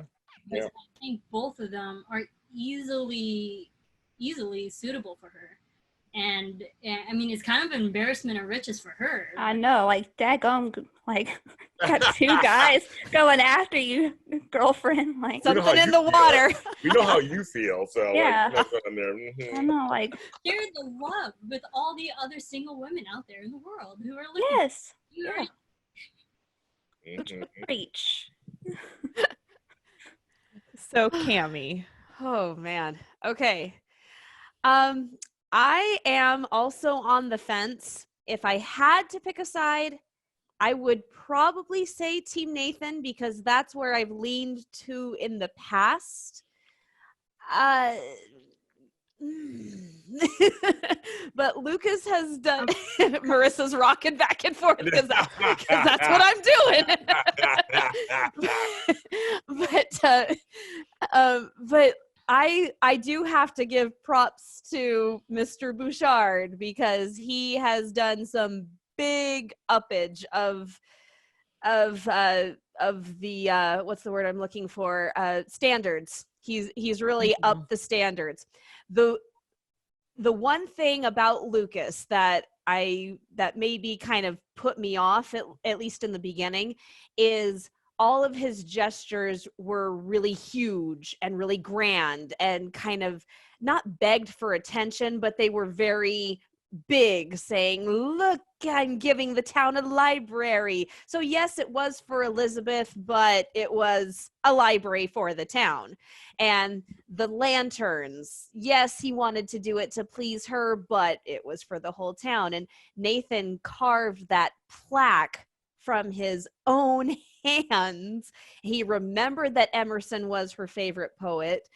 I think both of them are easily suitable for her. And I mean, it's kind of an embarrassment of riches for her. I know, like, daggone, like, got two guys going after you, girlfriend. Like, something in the water. We know how you feel, so yeah. Like, I know, like, share the love with all the other single women out there in the world who are looking. Yes. Yeah. Preach. So, Cammie. Oh man. Okay. I am also on the fence. If I had to pick a side, I would probably say Team Nathan because that's where I've leaned to in the past. But Lucas has done. Marissa's rocking back and forth because that's what I'm doing. But I do have to give props to Mr. Bouchard because he has done some big uppage of the what's the word I'm looking for, standards. He's really upped the standards. The one thing about Lucas that maybe kind of put me off, at least in the beginning, is all of his gestures were really huge and really grand and kind of not begged for attention, but they were very big, saying, look, I'm giving the town a library. So yes, it was for Elizabeth, but it was a library for the town. And the lanterns, yes, he wanted to do it to please her, but it was for the whole town. And Nathan carved that plaque from his own hands. He remembered that Emerson was her favorite poet,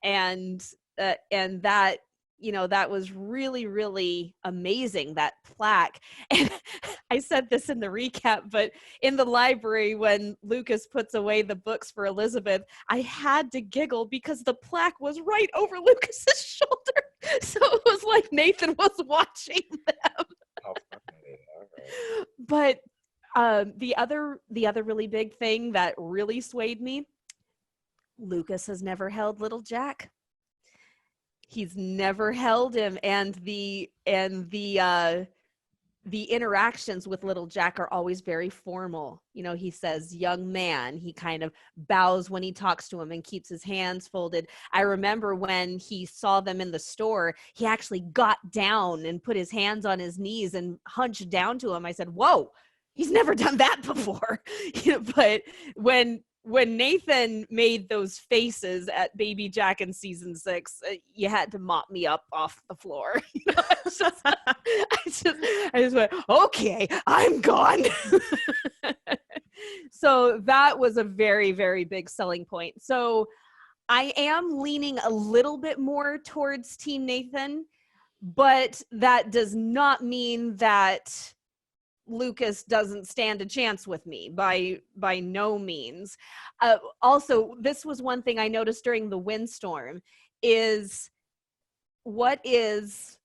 and that, that was really, really amazing, that plaque. And I said this in the recap, but in the library, when Lucas puts away the books for Elizabeth, I had to giggle because the plaque was right over Lucas's shoulder. So it was like Nathan was watching them. Oh, funny. All right. But the other really big thing that really swayed me, Lucas has never held little Jack. He's never held him, and the interactions with little Jack are always very formal. He says young man. He kind of bows when he talks to him and keeps his hands folded. I remember when he saw them in the store, he actually got down and put his hands on his knees and hunched down to him. I said, whoa, he's never done that before. But when Nathan made those faces at baby Jack in season 6, you had to mop me up off the floor. I just went, okay, I'm gone. So that was a very, very big selling point. So I am leaning a little bit more towards Team Nathan, but that does not mean that Lucas doesn't stand a chance with me, by no means. Also, this was one thing I noticed during the windstorm, is what is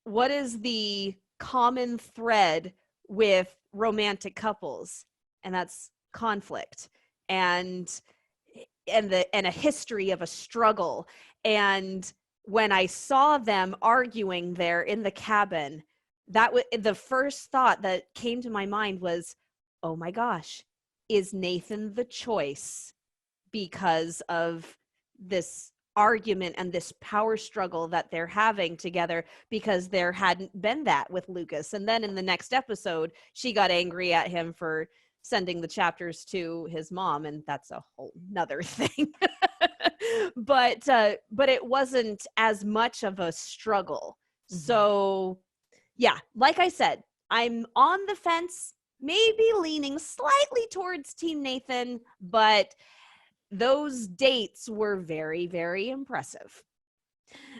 the common thread with romantic couples, and that's conflict and a history of a struggle. And when I saw them arguing there in the cabin, the first thought that came to my mind was, oh my gosh, is Nathan the choice because of this argument and this power struggle that they're having together, because there hadn't been that with Lucas. And then in the next episode, she got angry at him for sending the chapters to his mom, and that's a whole nother thing. But it wasn't as much of a struggle. Mm-hmm. So yeah, like I said, I'm on the fence, maybe leaning slightly towards Team Nathan, but those dates were very, very impressive.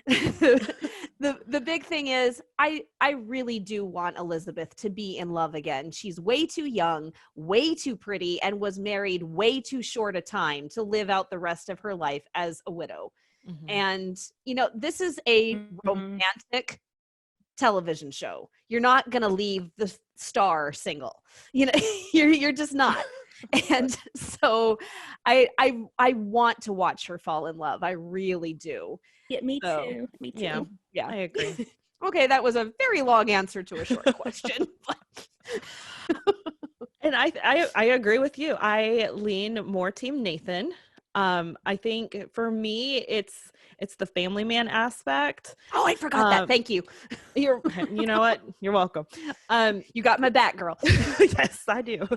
The big thing is, I really do want Elizabeth to be in love again. She's way too young, way too pretty, and was married way too short a time to live out the rest of her life as a widow. Mm-hmm. And, this is a romantic television show. You're not going to leave the star single. You're just not. And so I want to watch her fall in love. I really do. Yeah, me too. Me too. Yeah, I agree. Okay, that was a very long answer to a short question. And I agree with you. I lean more Team Nathan. I think for me, it's the family man aspect. Oh, I forgot that. Thank you. You know what? You're welcome. You got my back, girl. Yes, I do.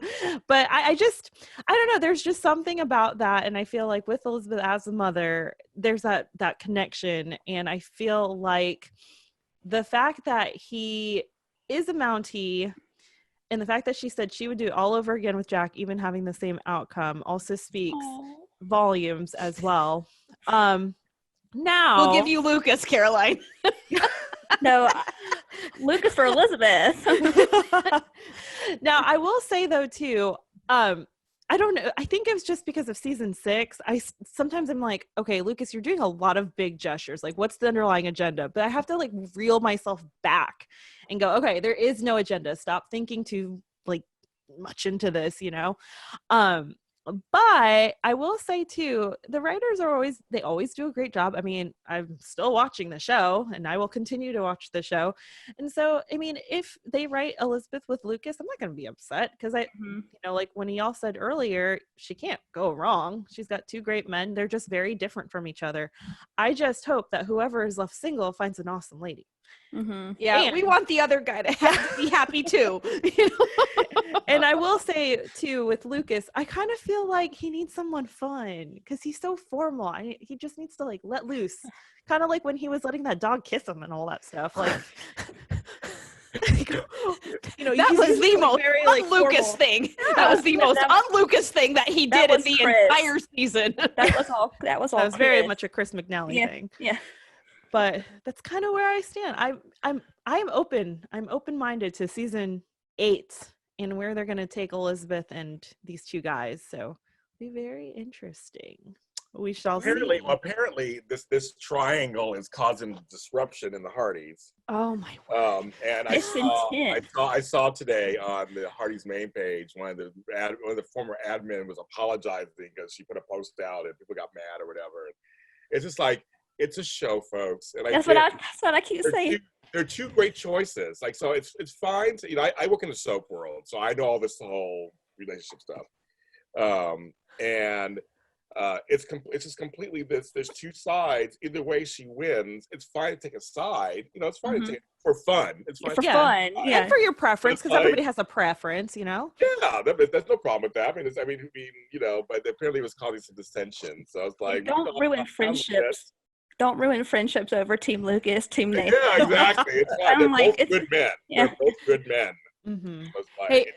But I don't know. There's just something about that. And I feel like with Elizabeth as a mother, there's that connection. And I feel like the fact that he is a Mountie, and the fact that she said she would do it all over again with Jack, even having the same outcome, also speaks volumes as well. Now we'll give you Lucas, Caroline. No, Lucas for Elizabeth. Now, I will say though too, I don't know. I think it was just because of season 6. Sometimes I'm like, okay, Lucas, you're doing a lot of big gestures. Like, what's the underlying agenda? But I have to like reel myself back and go, okay, there is no agenda. Stop thinking too like much into this, But I will say too, the writers they always do a great job. I mean, I'm still watching the show and I will continue to watch the show. And so, I mean, if they write Elizabeth with Lucas, I'm not going to be upset because like when y'all said earlier, she can't go wrong. She's got two great men. They're just very different from each other. I just hope that whoever is left single finds an awesome lady. Yeah, And we want the other guy to be happy too. And I will say too, with Lucas, I kind of feel like he needs someone fun because he's so formal. He just needs to like let loose, kind of like when he was letting that dog kiss him and all that stuff. Like, that was the most very un-Lucas thing. That was the most un-Lucas thing that he did in the entire season. That was all. That was very much a Chris McNally thing. Yeah. But that's kind of where I stand. I'm open. I'm open-minded to season 8 and where they're going to take Elizabeth and these two guys. So it'll be very interesting. We shall see. Apparently, this triangle is causing disruption in the Hardys. Oh my word! And I saw today on the Hardys main page one of the former admin was apologizing because she put a post out and people got mad or whatever. And it's just like it's a show, folks. And that's what I keep saying. They're two great choices. Like so, it's fine. To, I work in the soap world, so I know all this whole relationship stuff. It's just completely this. There's two sides. Either way, she wins. It's fine to take a side. It's fine to take it for fun. It's fine for fun, and for your preference, because everybody has a preference, Yeah, there's no problem with that. But apparently it was causing some dissension. So I was like, don't ruin friendships. Don't ruin friendships over Team Lucas, Team Nate. Yeah, exactly. It's fine. They're both good men. Yeah. They're both good men. Mm-hmm. Hey,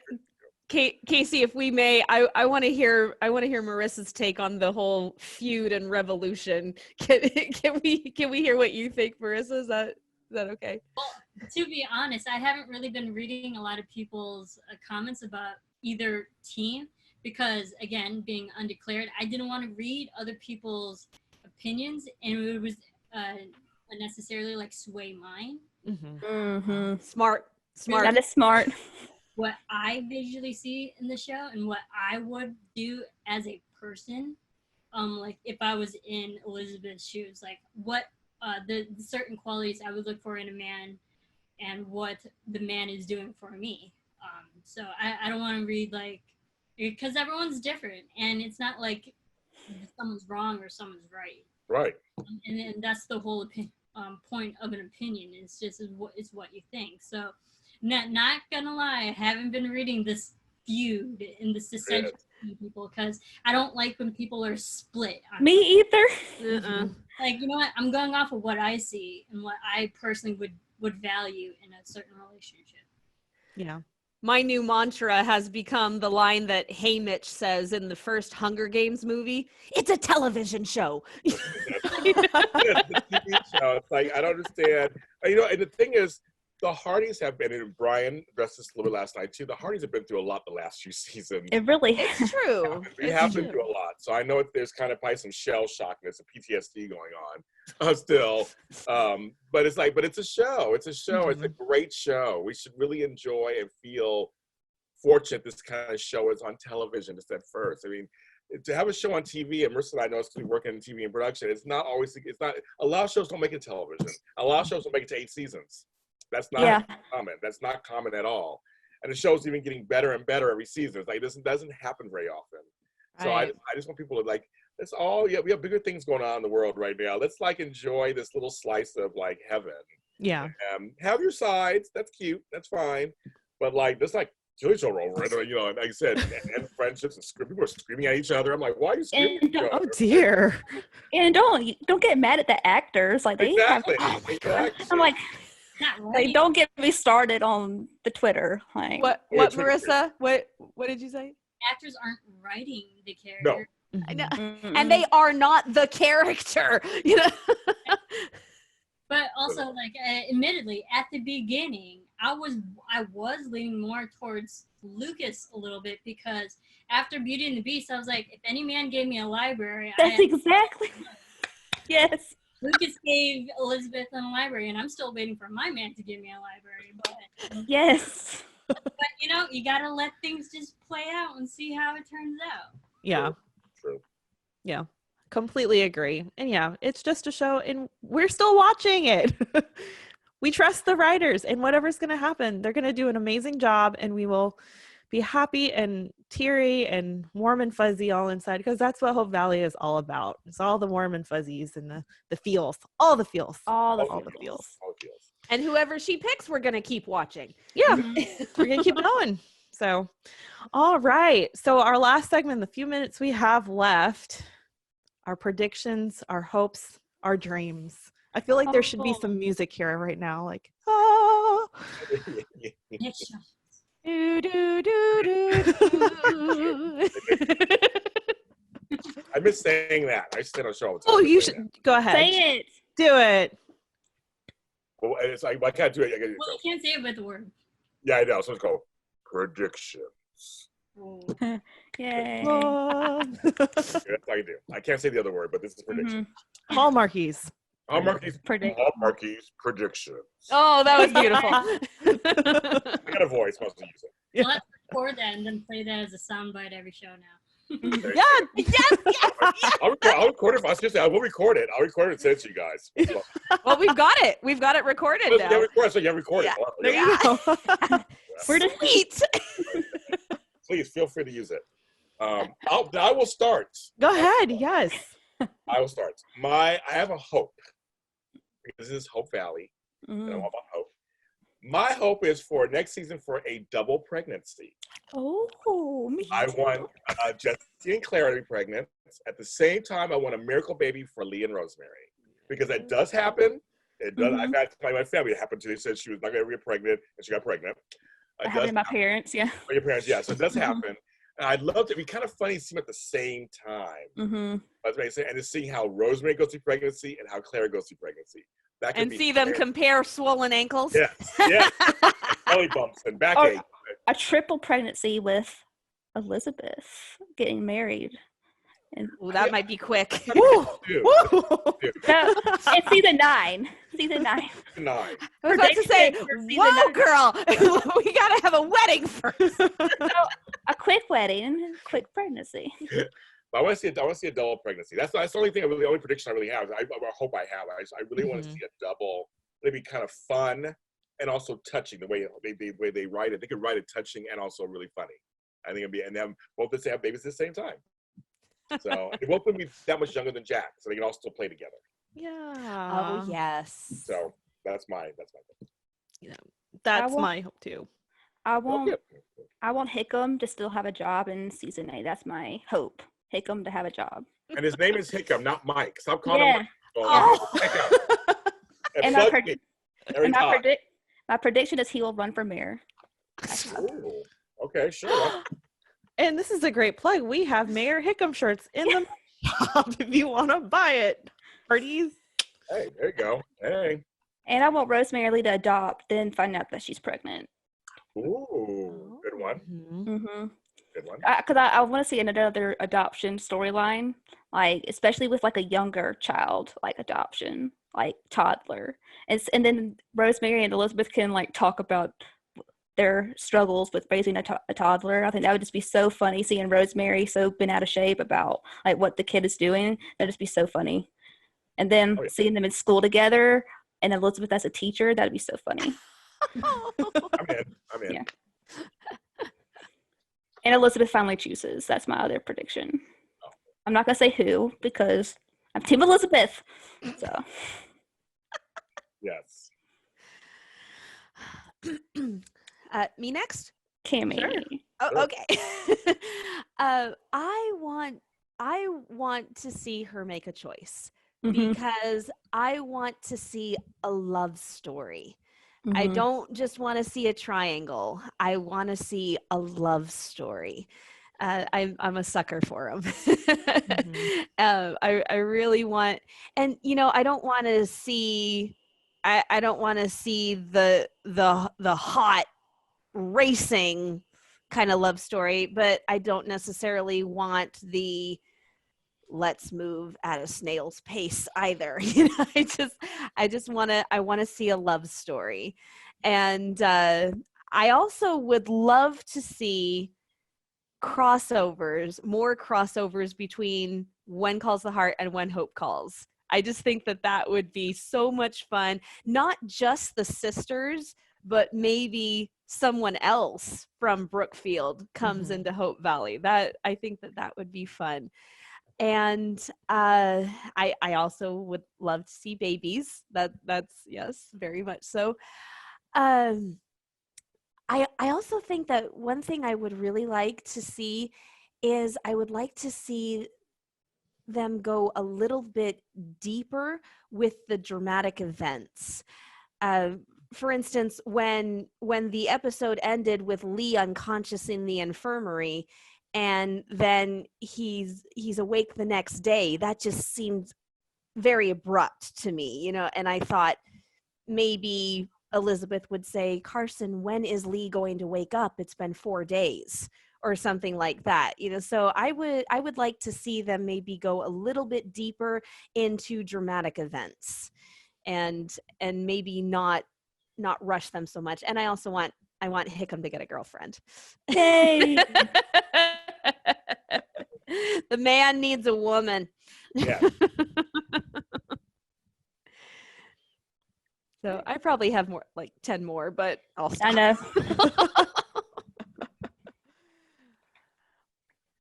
Kaycee, if we may, I want to hear Marissa's take on the whole feud and revolution. Can we hear what you think, Marissa? Is that okay? Well, to be honest, I haven't really been reading a lot of people's comments about either team because, again, being undeclared, I didn't want to read other people's opinions and it was unnecessarily like sway mine. Smart. That is smart. What I visually see in the show and what I would do as a person, like if I was in Elizabeth's shoes, like what the certain qualities I would look for in a man and what the man is doing for me. So I don't want to read like, because everyone's different and it's not like someone's wrong or someone's right. Right. And that's the whole point of an opinion. It's just it's what you think. So not gonna lie, I haven't been reading this feud and this dissension between people because I don't like when people are split. Me either. Like, you know what? I'm going off of what I see and what I personally would value in a certain relationship. Yeah. My new mantra has become the line that Haymitch says in the first Hunger Games movie. It's a television show. It's a TV show. It's like, I don't understand. And the thing is, the Hardys have been, and Brian addressed this a little bit last night too, the Hardys have been through a lot the last few seasons. It really is true. We have been through a lot. So I know there's kind of probably some shell shockness and PTSD going on still. But it's a show. It's a show. It's a great show. We should really enjoy and feel fortunate this kind of show is on television instead first. I mean, to have a show on TV, and Marissa and I know it's working in TV and production, it's not, a lot of shows don't make it to television. A lot of shows don't make it to 8 seasons. That's not common. That's not common at all. And the show's even getting better and better every season. It's like, this doesn't happen very often. So I just want people to like, we have bigger things going on in the world right now. Let's like enjoy this little slice of like heaven. Yeah. Have your sides. That's cute. That's fine. But like, let's like kill each other over it. And like I said, and friendships and people are screaming at each other. I'm like, why are you screaming at each other? Oh dear. And don't get mad at the actors. Like they exactly. I'm like, like, don't get me started on the Twitter. Like, what Marissa? What did you say? Actors aren't writing the character. No. I know. And they are not the character. But also, like, admittedly, at the beginning, I was leaning more towards Lucas a little bit because after Beauty and the Beast, I was like, if any man gave me a library, that's exactly. Yes. Lucas gave Elizabeth a library, and I'm still waiting for my man to give me a library. But yes. But you gotta let things just play out and see how it turns out. Yeah. True. Yeah. Completely agree. And yeah, it's just a show and we're still watching it. We trust the writers and whatever's going to happen, they're going to do an amazing job and we will be happy and teary and warm and fuzzy all inside because that's what Hope Valley is all about. It's all the warm and fuzzies and the feels, all the feels. All the All feels. the feels. All the feels. And whoever she picks, we're going to keep watching. Yeah. Mhm. We're going to keep going. So, all right. So our last segment, the few minutes we have left, our predictions, our hopes, our dreams. I feel like there should be some music here right now, like, ah. Next show. Do, do, do, do, do. I miss saying that. I used to say on the show all the time. Oh, I miss you saying should go ahead. Say it. Do it. that. Well, it's like, I can't do it. I gotta do it. Well, you can't say it with the word. Yeah, I know. So let's go. Predictions. Oh. Yay. Ah. That's all I can do. I can't say the other word, but this is prediction. Mhm. Hallmarkies. Hallmarkies. Predict. Hallmarkies predictions. Oh, that was beautiful. I got a voice. Must use it. Well, let's record that and then play that as a soundbite every show now. Yeah. Yes, yes. I'll record it. Seriously, I will record it. I'll record it and send it to you guys. Well, we've got it. We've got it recorded Yeah, now. record. So yeah, record Yeah. it. There you go. We're just Sweet. Please feel free to use it. I will start. Go ahead. Yes. I will start. I have a hope. Because this is Hope Valley. And I'm all about hope. My hope is for next season for a double pregnancy. Oh, me I too. want Jesse and Clara to be pregnant. At the same time, I want a miracle baby for Lee and Rosemary. Because that does happen. It does. I've had my family, it happened to. They said she was not going to get pregnant, and she got pregnant. I have it in my parents, yeah. Your parents, yeah. So it does happen. And I'd love to. It'd be kind of funny to see them at the same time. Mm-hmm. That's what I say. And to see how Rosemary goes through pregnancy and how Clara goes through pregnancy. That could And be see them great. compare swollen ankles. Yeah, yeah. Belly bumps and backache. A triple pregnancy with Elizabeth getting married. And Ooh, that might be quick. Woo. Dude, Woo. dude, no, it's season 9. Season 9. 9. I was about to say, Prediction for season whoa, 9. girl, we gotta have a wedding first. A quick wedding, quick pregnancy. But I want to see a double pregnancy. That's the only thing. The only prediction I really have. I hope I have. I really want to see a double. It'd be kind of fun and also touching. The way they write it, they could write it touching and also really funny. I think it'd be, and them both to have babies at the same time. So they both would be that much younger than Jack, so they can all still play together. Yeah. Oh, yes. So that's my That's I my hope too. I hope. want I want Hickam to still have a job in season 8. That's my hope. Hickam to have a job. And his name is Hickam, not Mike. Stop calling Yeah. him Mike. Oh. Hickam. And plug me every And time. my prediction is he will run for mayor. Ooh, okay, sure. And this is a great plug. We have Mayor Hickam shirts in the shop if you want to buy it. Parties. Hey, there you go. Hey. And I want Rosemary to adopt, then find out that she's pregnant. Ooh, good one. Mhm. Mm-hmm. Good one. Because I want to see another adoption storyline, like especially with like a younger child, like adoption, like toddler, and then Rosemary and Elizabeth can like talk about their struggles with raising a toddler. I think that would just be so funny, seeing Rosemary so bent out of shape about like what the kid is doing. That'd just be so funny. And then seeing them in school together and Elizabeth as a teacher, that'd be so funny. I'm in. Yeah. And Elizabeth finally chooses. That's my other prediction. I'm not going to say who because I'm Team Elizabeth. So. Yes. Me next? Cammy. Sure. Oh, okay. I want to see her make a choice Mhm. because I want to see a love story. I Mhm. don't just want to see a triangle. I want to see a love story. I'm a sucker for them. I really want, and I don't want to see. I don't want to see the hot racing kind of love story, but I don't necessarily want the let's move at a snail's pace either. I just want to see a love story. And I also would love to see more crossovers between When Calls the Heart and When Hope Calls. I just think that would be so much fun. Not just the sisters, but maybe someone else from Brookfield comes into Hope Valley. I think that would be fun. And I also would love to see babies. That's yes, very much so. I also think that one thing I would really like to see is I would like to see them go a little bit deeper with the dramatic events. For instance, when the episode ended with Lee unconscious in the infirmary, and then he's awake the next day, that just seemed very abrupt to me, and I thought maybe Elizabeth would say, Carson, when is Lee going to wake up? It's been 4 days, or something like that, so I would like to see them maybe go a little bit deeper into dramatic events, and maybe not rush them so much. And I also want Hickam to get a girlfriend. Yay! The man needs a woman. Yeah. So I probably have more, like 10 more, but I'll stop. I know. Is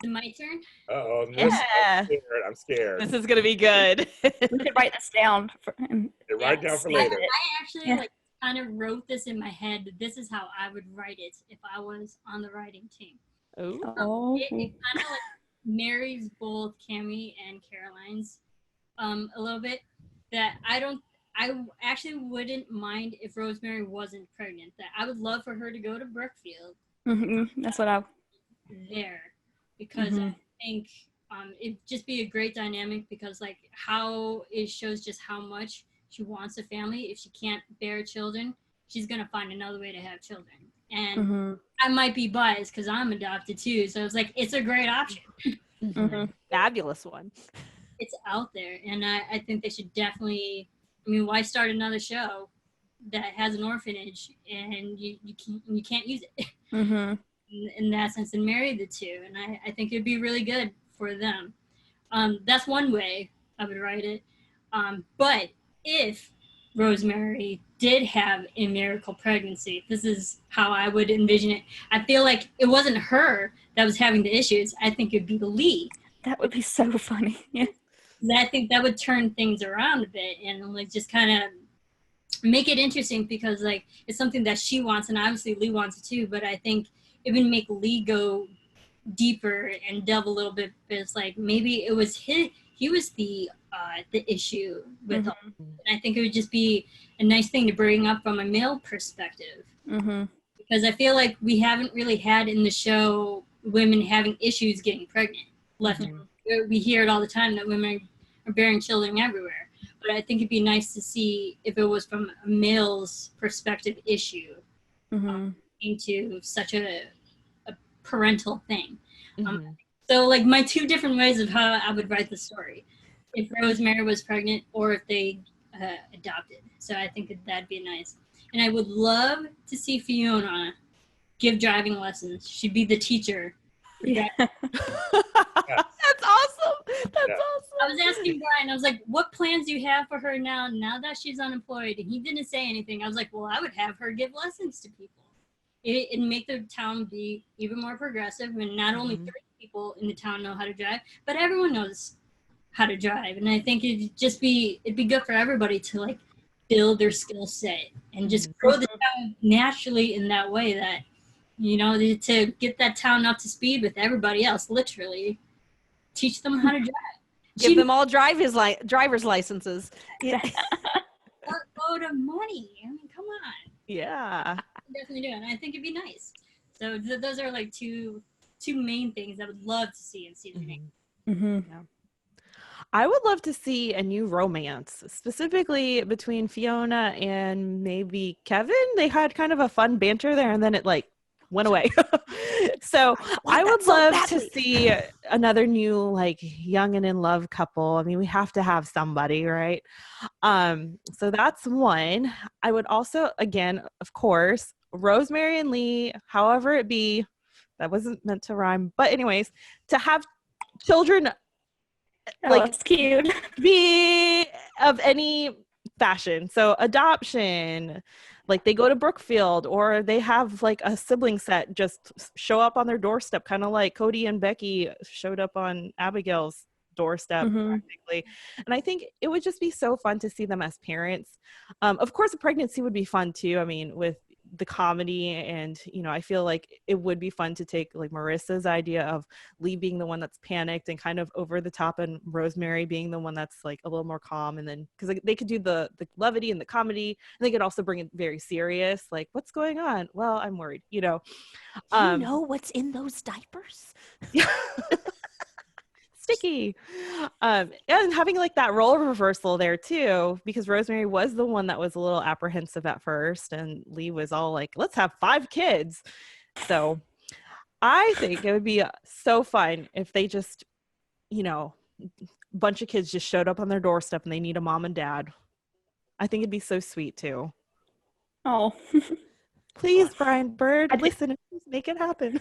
it my turn? Uh-oh. Yeah. I'm scared. This is gonna be good. We could write this down. Write it down for later. I actually kind of wrote this in my head. This is how I would write it if I was on the writing team. Oh. It kind of like marries both Cammie and Caroline's a little bit. That I actually wouldn't mind if Rosemary wasn't pregnant. That I would love for her to go to Brookfield. That's what I. There, because I think it'd just be a great dynamic, because like how it shows just how much she wants a family. If she can't bear children, she's gonna find another way to have children. And I might be biased because I'm adopted too, so it's like it's a great option. Fabulous one. It's out there, and I think they should definitely. I mean, why start another show that has an orphanage and you can't use it in that sense, and marry the two? And I think it'd be really good for them. That's one way I would write it. But if Rosemary did have a miracle pregnancy, this is how I would envision it. I feel like it wasn't her that was having the issues. I think it'd be Lee. That would be so funny. Yeah. I think that would turn things around a bit and like just kind of make it interesting, because like it's something that she wants, and obviously Lee wants it too. But I think it would make Lee go deeper and delve a little bit. But it's like maybe it was he was the issue with him. And I think it would just be a nice thing to bring up from a male perspective, because I feel like we haven't really had in the show women having issues getting pregnant. We hear it all the time that women are bearing children everywhere. But I think it'd be nice to see if it was from a male's perspective issue into such a parental thing. So like my two different ways of how I would write the story, if Rosemary was pregnant or if they adopted. So I think that'd be nice. And I would love to see Fiona give driving lessons. She'd be the teacher. That's awesome. That's awesome. I was asking Brian, I was like, what plans do you have for her now that she's unemployed? And he didn't say anything. I was like, well, I would have her give lessons to people. It'd make the town be even more progressive, and not only 30 people in the town know how to drive, but everyone knows how to drive. And I think it'd be good for everybody to like build their skill set and just grow the town naturally in that way, that to get that town up to speed with everybody else, literally teach them how to drive. Give them all driver's licenses. Yeah. Load of money. I mean, come on. Yeah. Definitely do, and I think it'd be nice. So those are like two main things I would love to see in season 8. Yeah. I would love to see a new romance, specifically between Fiona and maybe Kevin. They had kind of a fun banter there, and then it like went away. So I would love to see another new like young and in love couple. I mean, we have to have somebody, right? So that's one. I would also, again, of course, Rosemary and Lee, however it be, That wasn't meant to rhyme. But anyways, to have children like it's cute. be of any fashion. So adoption, like they go to Brookfield, or they have like a sibling set just show up on their doorstep, kind of like Cody and Becky showed up on Abigail's doorstep practically. And I think it would just be so fun to see them as parents. Of course, a pregnancy would be fun too. I mean, with the comedy, and I feel like it would be fun to take like Marissa's idea of Lee being the one that's panicked and kind of over the top, and Rosemary being the one that's like a little more calm, and then because they could do the levity and the comedy, and they could also bring it very serious, like what's going on, well, I'm worried, You know what's in those diapers? sticky. And having like that role reversal there too, because Rosemary was the one that was a little apprehensive at first, and Lee was all like, let's have 5 kids. So I think it would be so fun if they just, a bunch of kids just showed up on their doorstep and they need a mom and dad. I think it'd be so sweet too. Oh. Please, Brian Bird, listen, please make it happen.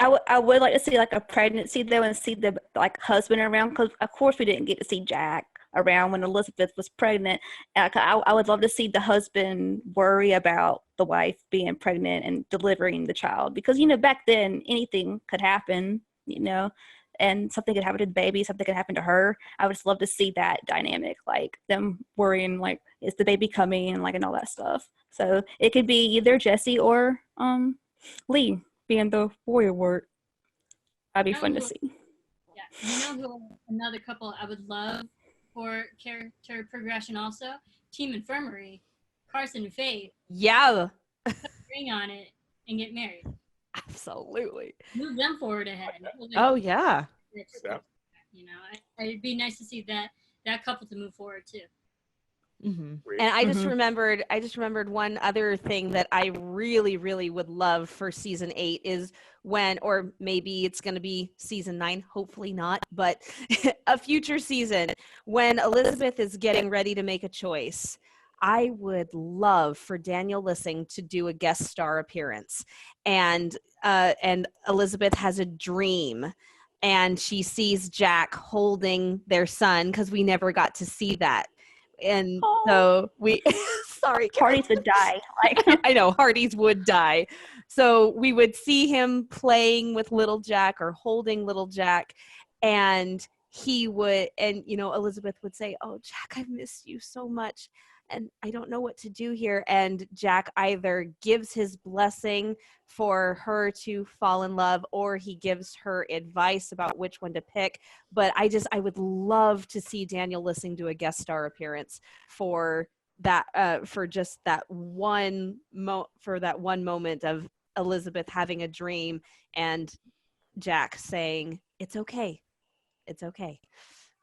I would like to see like a pregnancy though, and see the like husband around, because of course we didn't get to see Jack around when Elizabeth was pregnant. I would love to see the husband worry about the wife being pregnant and delivering the child, because back then anything could happen, and something could happen to the baby, something could happen to her. I would just love to see that dynamic, like them worrying, like, is the baby coming, and like, and all that stuff. So it could be either Jesse or Lee being the warrior word. That'd be fun to see. Yeah, who another couple I would love for character progression also? Team Infirmary, Carson and Faith. Yeah. Put a ring on it and get married. Absolutely. Move them forward ahead. Oh yeah. It'd be nice to see that couple to move forward too. And I just remembered one other thing that I really, really would love for season 8 is when, or maybe it's going to be season 9, hopefully not, but a future season when Elizabeth is getting ready to make a choice. I would love for Daniel Lissing to do a guest star appearance, and Elizabeth has a dream, and she sees Jack holding their son, because we never got to see that. And so we sorry, Hardee's would die. Like I know Hardee's would die. So we would see him playing with little Jack or holding little Jack, and he would, and Elizabeth would say, "Oh, Jack, I've missed you so much, and I don't know what to do here." And Jack either gives his blessing for her to fall in love, or he gives her advice about which one to pick. But I would love to see Daniel Lissing do a guest star appearance for that, for just that one moment of Elizabeth having a dream and Jack saying, "It's okay. It's okay."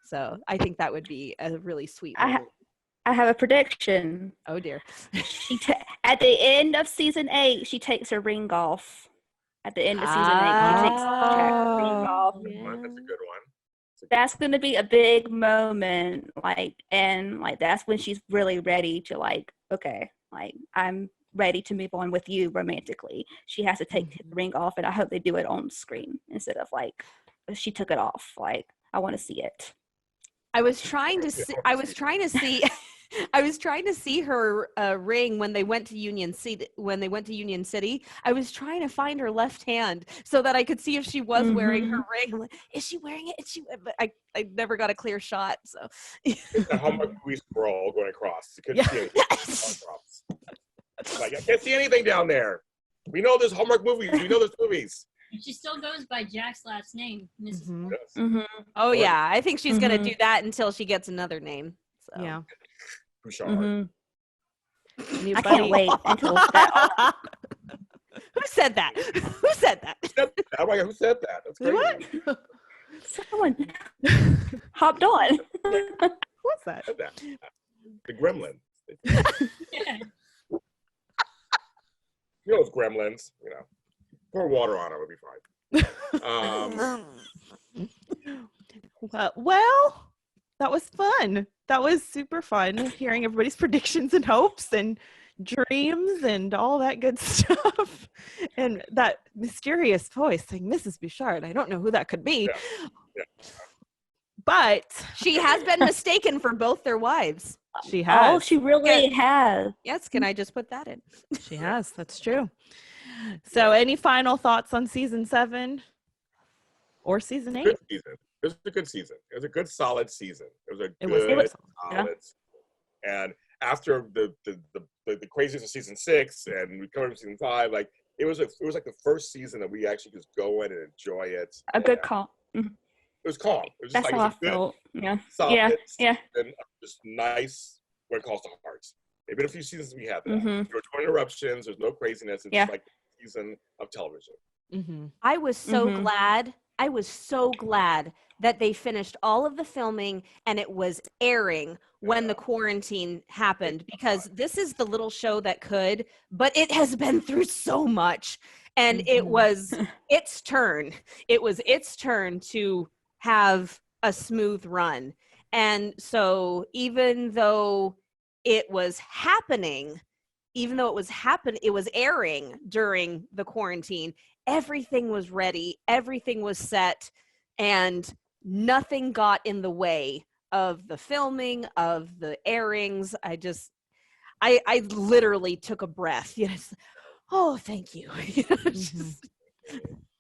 So I think that would be a really sweet moment. I have a prediction. Oh dear. At the end of season 8, she takes her ring off. At the end of season 8, she takes Jack's ring off. Yeah. That's a good one. That's going to be a big moment, and that's when she's really ready to okay, I'm ready to move on with you romantically. She has to take the ring off, and I hope they do it on screen instead of she took it off. I want to see it. I was trying to see her ring when they went to Union City. I was trying to find her left hand so that I could see if she was wearing her ring. I'm like, is she wearing it? But I never got a clear shot. So the Hallmark movie scroll going across. You couldn't see anything. I can't see anything down there. We know there's Hallmark movies. We know there's movies. She still goes by Jack's last name, Mrs. Yes. Oh yeah, I think she's gonna do that until she gets another name. So. Yeah. Bouchard. I can't wait until that. Who said that? Who said that? Oh my God, who said that? That's crazy. What? Someone hopped on. What's that? The Gremlins. Yeah. Those Gremlins. Pour water on it, would be fine. Well, that was fun. That was super fun hearing everybody's predictions and hopes, and dreams and all that good stuff. And that mysterious voice saying, Mrs. Bouchard, I don't know who that could be. Yeah. But She has been mistaken for both their wives. she has. Oh, she really has. Yes, can I just put that in? She has. That's true. So any final thoughts on season 7 or season 8? Good season. It was a good season. It was a good, solid season. It was a It was good, solid. solid season. And after the craziness of season 6 and we covered season 5, like it was like the first season that we actually just go in and enjoy it. A good call. Mhm. It was calm. It was just That's like how I it was felt. good, Yeah. solid, Yeah. and just nice when it calls to hearts. There've been a few seasons we had that. Mhm. There were no interruptions. There's no craziness. It's Yeah. like a season of television. Mm-hmm. I was so Mhm. glad. I was so glad that they finished all of the filming and it was airing when the quarantine happened, because this is the little show that could, but it has been through so much. And it was its turn. It was its turn to have a smooth run. And so even though it was happening, it was airing during the quarantine, everything was ready, everything was set, and nothing got in the way of the filming, of the airings. I literally took a breath. Yes. Oh, thank you.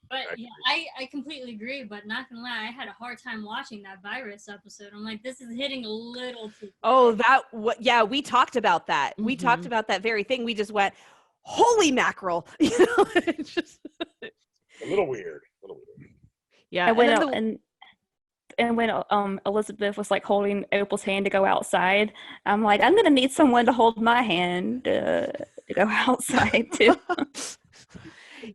But yeah, I completely agree. But not gonna lie, I had a hard time watching that virus episode. I'm like, this is hitting a little too. Oh, yeah, we talked about that. We talked about that very thing. We just went, holy mackerel. It's just A little weird. Yeah. And when Elizabeth was like holding Opal's hand to go outside, I'm like, I'm gonna need someone to hold my hand to go outside too.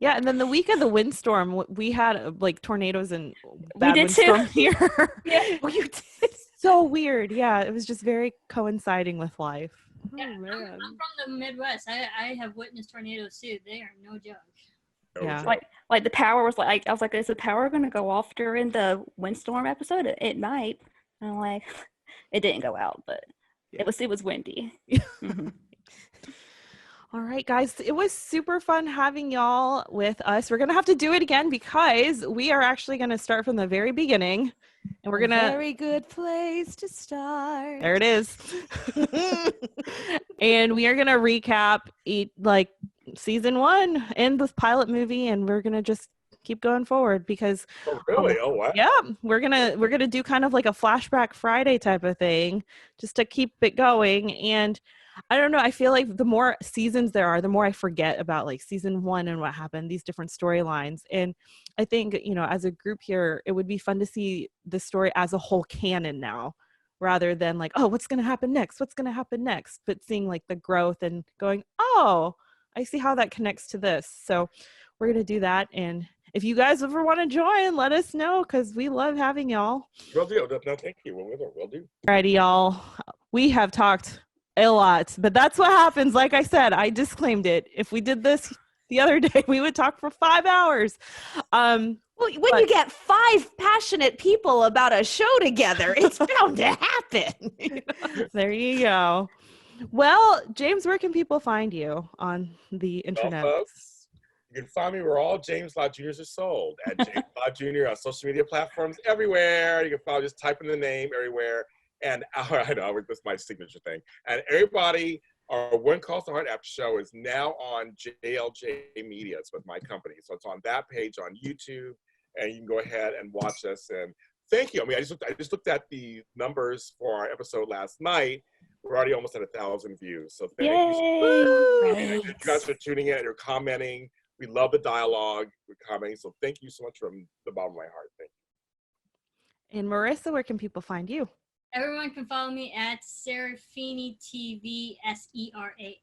Yeah, and then the week of the windstorm, we had like tornadoes and bad did too. windstorm here. Yeah. Oh, you did. So weird. Yeah, it was just very coinciding with life. Yeah, Oh, man. I'm from the Midwest. I have witnessed tornadoes too. They are no joke. Yeah. Like the power was like, I was like, is the power gonna go off during the windstorm episode? It might. And I'm like, it didn't go out, but it was windy. Mhm. All right, guys, it was super fun having y'all with us. We're going to have to do it again because we are actually going to start from the very beginning. And we're going to... Very good place to start. There it is. And we are going to recap season 1 and this pilot movie, and we're going to just keep going forward because... Oh, really? Oh, wow. Yeah, we're gonna do kind of like a flashback Friday type of thing just to keep it going. And I don't know, I feel like the more seasons there are, the more I forget about like season 1 and what happened, these different storylines. And I think, as a group here, it would be fun to see the story as a whole canon now, rather than like, oh, what's going to happen next? What's going to happen next? But seeing like the growth and going, oh, I see how that connects to this. So we're going to do that. And if you guys ever want to join, let us know because we love having y'all. Will do. No, thank you. Will do. Alrighty, y'all. We have talked a lot, but that's what happens. Like I said, I disclaimed it. If we did this the other day, we would talk for 5 hours. Well, when you get 5 passionate people about a show together, it's bound to happen. There you go. Well, James, where can people find you on the internet? Well, folks, you can find me where all James Lott Jr.'s are sold. At James Lott Jr. on social media platforms everywhere. You can follow, just type in the name everywhere. And I know, that's my signature thing. And everybody, our One Calls to Heart After Show is now on JLJ Media. It's with my company. So it's on that page on YouTube. And you can go ahead and watch us. And thank you. I mean, I just looked at the numbers for our episode last night. We're already almost at 1,000 views. So thank you. You guys are tuning in and you're commenting. We love the dialogue. We're commenting. So thank you so much from the bottom of my heart. Thank you. And Marisa, where can people find you? Everyone can follow me at Serafini TV, SERAFINI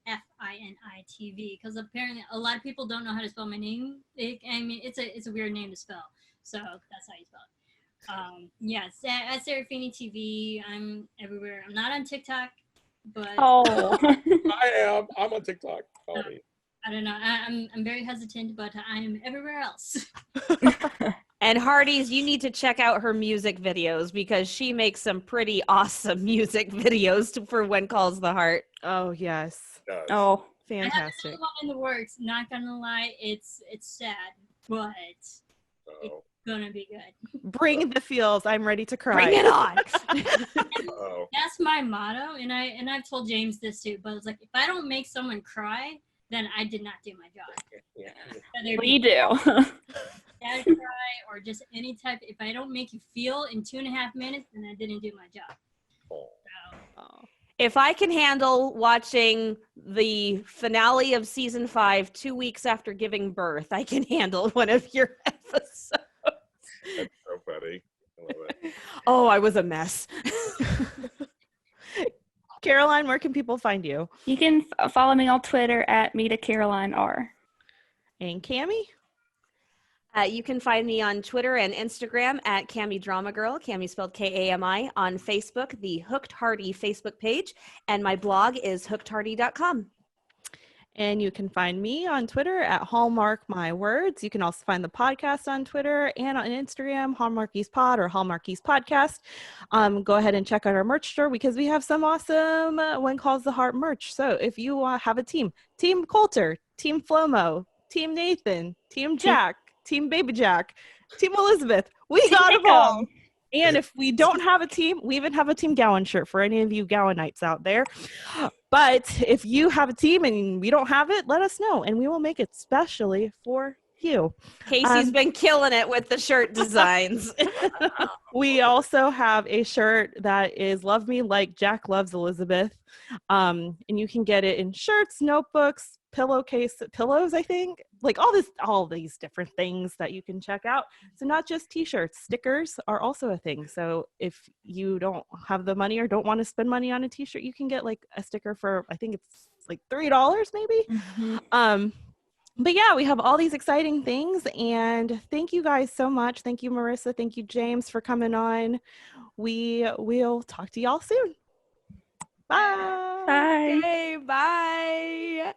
TV, because apparently a lot of people don't know how to spell my name. It's a weird name to spell, so that's how you spell it. Yes, at Serafini TV, I'm everywhere. I'm not on TikTok, but I'm on TikTok. Follow me. I don't know. I'm very hesitant, but I am everywhere else. And Hardy's, you need to check out her music videos because she makes some pretty awesome music videos for When Calls the Heart. Oh yes, Does. Oh, I have fantastic. another one in the works. Not gonna lie, it's sad, but Uh-oh. gonna be good. Bring the feels. I'm ready to cry. Bring it on. Uh-oh. That's my motto, and I've told James this too. But it's like if I don't make someone cry, then I did not do my job. Whether it we be do. sad cry or just any type. If I don't make you feel in 2.5 minutes, then I didn't do my job. Oh. So, If I can handle watching the finale of season 5 2 weeks after giving birth, I can handle one of your episodes. That's so funny. I love it. Oh, I was a mess. Caroline, where can people find you? You can follow me on Twitter at MetaCarolineR. And Cammie? You can find me on Twitter and Instagram at Cami Drama Girl, Cami spelled Kami, on Facebook, the Hooked Hardy Facebook page, and my blog is hookedhardy.com. And you can find me on Twitter at Hallmark My Words. You can also find the podcast on Twitter and on Instagram, Hallmarkies Pod or Hallmarkies Podcast. Go ahead and check out our merch store because we have some awesome When Calls the Heart merch. So if you have a team, Team Coulter, Team Flomo, Team Nathan, Team Jack, Team Baby Jack, Team Elizabeth, we got them all. And if we don't have a team, we even have a Team Gowan shirt for any of you Gowanites out there. But if you have a team and we don't have it, let us know and we will make it specially for you. Kaycee's been killing it with the shirt designs. We also have a shirt that is Love Me Like Jack Loves Elizabeth. And you can get it in shirts, notebooks, pillows, I think, like all these different things that you can check out. So not just t-shirts, stickers are also a thing. So if you don't have the money or don't want to spend money on a t-shirt, you can get like a sticker for, I think it's like $3 maybe. Mm-hmm. But yeah, we have all these exciting things, and thank you guys so much. Thank you, Marissa. Thank you, James, for coming on. We will talk to y'all soon. Bye. Bye. Okay, bye.